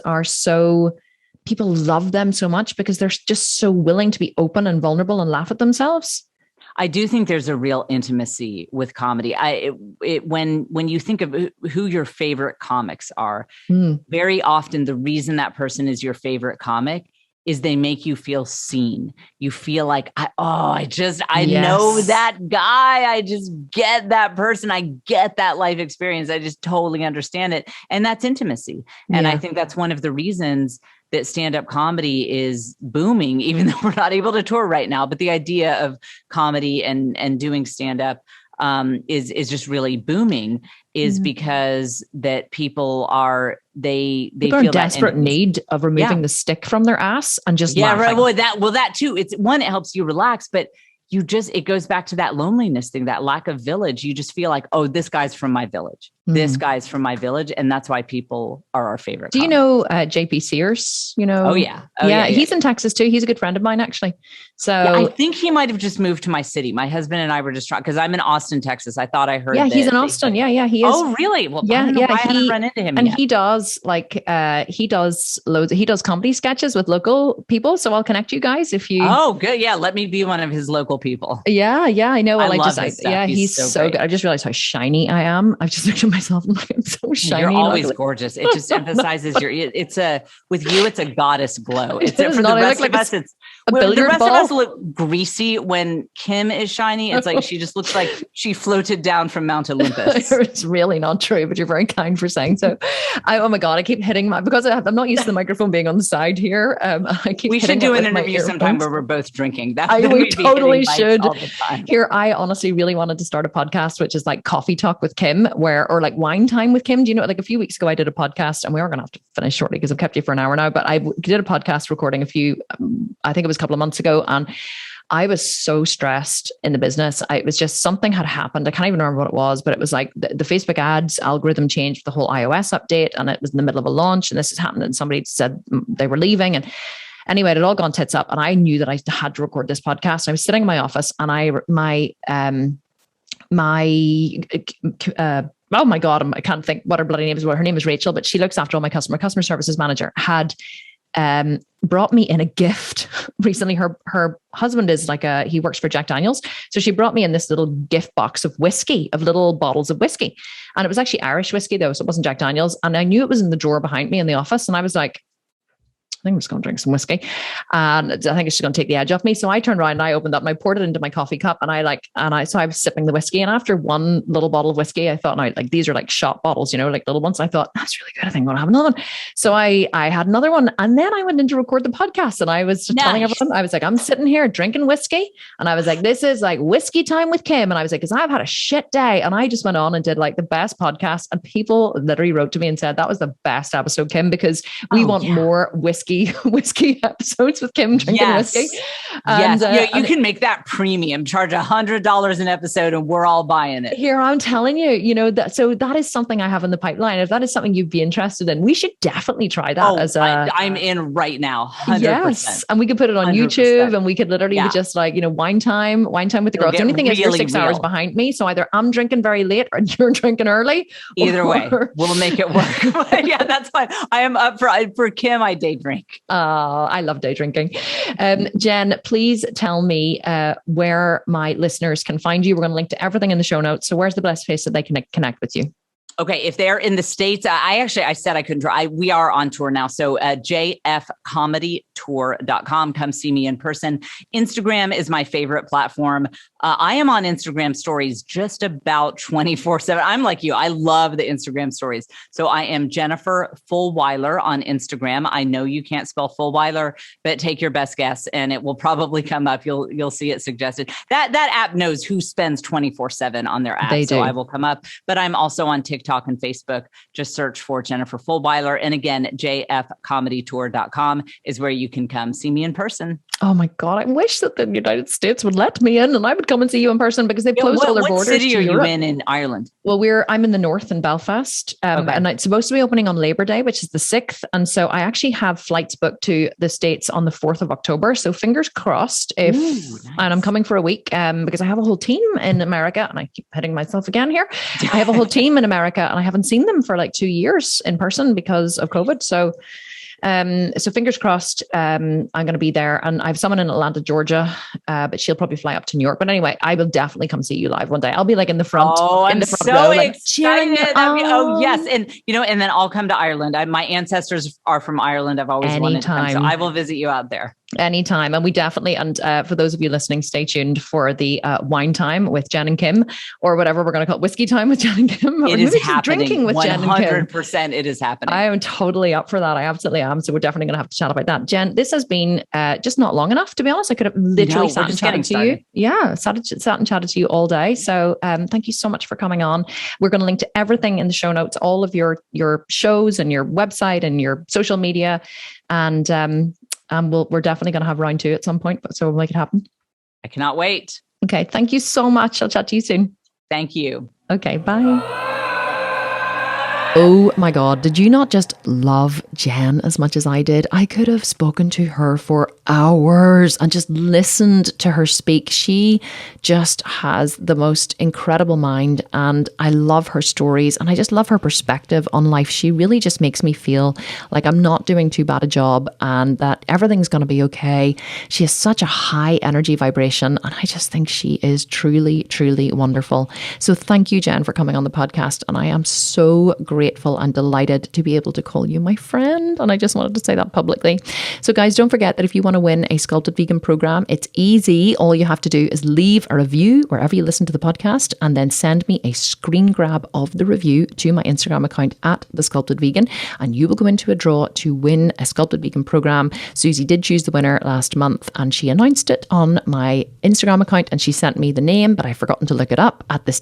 are so, people love them so much, because they're just so willing to be open and vulnerable and laugh at themselves? I do think there's a real intimacy with comedy. When you think of who your favorite comics are, very often the reason that person is your favorite comic is they make you feel seen. You feel like, I know that guy. I just get that person. I get that life experience. I just totally understand it. And that's intimacy. And I think that's one of the reasons that stand-up comedy is booming, even though we're not able to tour right now. But the idea of comedy and doing stand-up is just really booming, is because that people are they feel desperate need of removing the stick from their ass and just laughing. Right. Well, that too. It's one, it helps you relax, but it goes back to that loneliness thing, that lack of village. You just feel like, oh, this guy's from my village. This guy's from my village. And that's why people are our favorite. Do you know JP Sears? You know? Oh, yeah. He's in Texas too. He's a good friend of mine, actually. So I think he might have just moved to my city. My husband and I were just trying, because I'm in Austin, Texas. I thought I heard. Yeah, he's in Austin. Yeah, he is. Oh, really? Well, I don't know why I haven't run into him and yet. he does he does comedy sketches with local people. So I'll connect you guys if you. Oh, good. Yeah, let me be one of his local people. Yeah, I know. Well, I love his stuff. He's so good. I just realized how shiny I am. I've just looked at myself and I'm so shiny. You're always gorgeous. It just emphasizes it's a goddess glow. It's for the rest of us. It's the rest of us look greasy when Kim is shiny. It's like she just looks like she floated down from Mount Olympus. It's really not true, but you're very kind for saying so. Oh my God, I keep hitting because I'm not used to the microphone being on the side here. We should do an interview sometime where we're both drinking. We totally should. Here, I honestly really wanted to start a podcast, which is like coffee talk with Kim, or like wine time with Kim. Do you know, like a few weeks ago, I did a podcast, and we are going to have to finish shortly because I've kept you for an hour now, but I did a podcast recording I think it was a couple of months ago, and I was so stressed in the business. It was just something had happened. I can't even remember what it was, but it was like the Facebook ads algorithm changed for the whole iOS update, and it was in the middle of a launch, and this has happened, and somebody said they were leaving, and anyway, it had all gone tits up, and I knew that I had to record this podcast. I was sitting in my office, and oh my God, I can't think what her bloody name is. Well, her name is Rachel, but she looks after all my customer services manager had brought me in a gift recently. Her husband is he works for Jack Daniels. So she brought me in this little gift box of whiskey, of little bottles of whiskey. And it was actually Irish whiskey though. So it wasn't Jack Daniels. And I knew it was in the drawer behind me in the office. And I was like, I think I'm just going to drink some whiskey. And I think it's just going to take the edge off me. So I turned around and I opened up and I poured it into my coffee cup, so I was sipping the whiskey. And after one little bottle of whiskey, I thought, these are like shot bottles, like little ones. I thought, that's really good. I think I'm going to have another one. So I had another one. And then I went in to record the podcast, and I was just telling everyone, I was like, I'm sitting here drinking whiskey. And I was like, this is like whiskey time with Kim. And I was like, because I've had a shit day. And I just went on and did like the best podcast. And people literally wrote to me and said, that was the best episode, Kim, because we want more whiskey episodes with Kim drinking whiskey. And, you can make that premium, charge $100 an episode, and we're all buying it. Here, I'm telling you, so that is something I have in the pipeline. If that is something you'd be interested in, we should definitely try that. I'm in right now. 100%. Yes, and we could put it on 100%. YouTube, and we could literally be just like, wine time with the girls. The only thing is, you're 6 hours behind me, so either I'm drinking very late or you're drinking early. Either way, we'll make it work. Yeah, that's fine. I am up for Kim. I day drink. I love day drinking. Jen, please tell me where my listeners can find you. We're going to link to everything in the show notes. So where's the best place that they can connect with you? Okay, if they're in the States, I said I couldn't try. We are on tour now. So jfcomedytour.com. Come see me in person. Instagram is my favorite platform. I am on Instagram stories just about 24/7. I'm like you. I love the Instagram stories. So I am Jennifer Fulwiler on Instagram. I know you can't spell Fulwiler, but take your best guess and it will probably come up. You'll see it suggested. That app knows who spends 24/7 on their app. So I will come up. But I'm also on TikTok and Facebook. Just search for Jennifer Fulwiler. And again, jfcomedytour.com is where you can come see me in person. Oh my God. I wish that the United States would let me in and I would come and see you in person, because they've closed all their borders. What city are you in Ireland? Well, I'm in the north in Belfast, and it's supposed to be opening on Labor Day, which is the 6th. And so I actually have flights booked to the States on the 4th of October. So fingers crossed and I'm coming for a week because I have a whole team in America, and I keep hitting myself again here. I have a whole team in America and I haven't seen them for like 2 years in person because of COVID. So fingers crossed, I'm going to be there, and I have someone in Atlanta, Georgia, but she'll probably fly up to New York. But anyway, I will definitely come see you live one day. I'll be like in the front. Oh, I'm so row, excited. Oh, yes. And, and then I'll come to Ireland. My ancestors are from Ireland. I've always wanted to come, so I will visit you out there. Anytime. And we definitely, and for those of you listening, stay tuned for the wine time with Jen and Kim, or whatever we're going to call it, whiskey time with Jen and Kim. It is happening. Drinking with Jen and Kim. 100% it is happening. I am totally up for that. I absolutely am. So we're definitely going to have to chat about that. Jen, this has been just not long enough, to be honest. I could have literally sat and chatted to you. Yeah, sat and chatted to you all day. So thank you so much for coming on. We're going to link to everything in the show notes, all of your shows and your website and your social media. And we're definitely going to have round 2 at some point, so we'll make it happen. I cannot wait. Okay. Thank you so much. I'll chat to you soon. Thank you. Okay. Bye. Oh my God, did you not just love Jen as much as I did? I could have spoken to her for hours and just listened to her speak. She just has the most incredible mind, and I love her stories, and I just love her perspective on life. She really just makes me feel like I'm not doing too bad a job and that everything's going to be okay. She has such a high energy vibration, and I just think she is truly, truly wonderful. So thank you, Jen, for coming on the podcast, and I am so grateful and delighted to be able to call you my friend. And I just wanted to say that publicly. So guys, don't forget that if you want to win a Sculpted Vegan program, it's easy. All you have to do is leave a review wherever you listen to the podcast and then send me a screen grab of the review to my Instagram account at The Sculpted Vegan, and you will go into a draw to win a Sculpted Vegan program. Susie did choose the winner last month, and she announced it on my Instagram account, and she sent me the name, but I've forgotten to look it up at the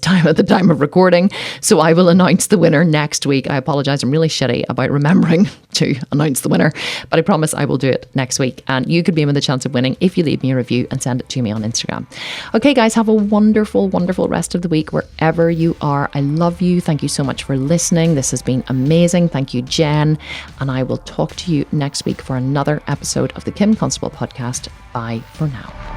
time of recording. So I will announce the winner next week. I apologize. I'm really shitty about remembering to announce the winner, but I promise I will do it next week. And you could be in with a chance of winning if you leave me a review and send it to me on Instagram. Okay, guys, have a wonderful, wonderful rest of the week wherever you are. I love you. Thank you so much for listening. This has been amazing. Thank you, Jen. And I will talk to you next week for another episode of the Kim Constable podcast. Bye for now.